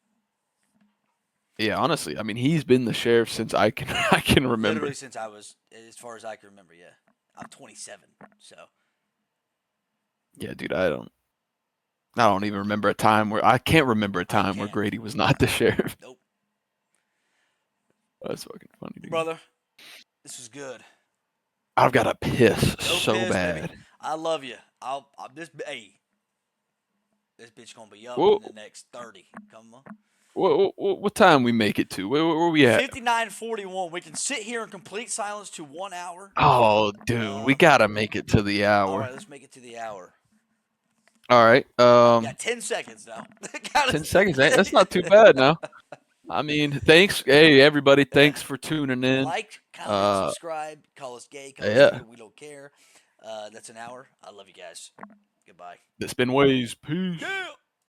Yeah, honestly, I mean, he's been the sheriff since I can I can Literally remember. since I was, as far as I can remember, yeah. I'm 27, so Yeah, dude, I don't even remember a time where I can't remember a I time where can't. Grady was not the sheriff. Nope. That's fucking funny, dude. Brother, this was good. I've got to piss Go so piss, baby. bad. I love you. Hey, this bitch gonna be up Whoa. in the next 30. Come on. What time we make it to? Where we at? 59:41. We can sit here in complete silence to 1 hour. Oh, dude, we gotta make it to the All hour. right, let's make it to the hour. All right. All right, we got 10 seconds now. 10 seconds. That's not too bad now. I mean, thanks. Hey, everybody, thanks for tuning in. Like, comment, Uh, subscribe. Call us gay, call us yeah, stupid. We don't care. That's an hour. I love you guys. Goodbye. it's been ways. Peace.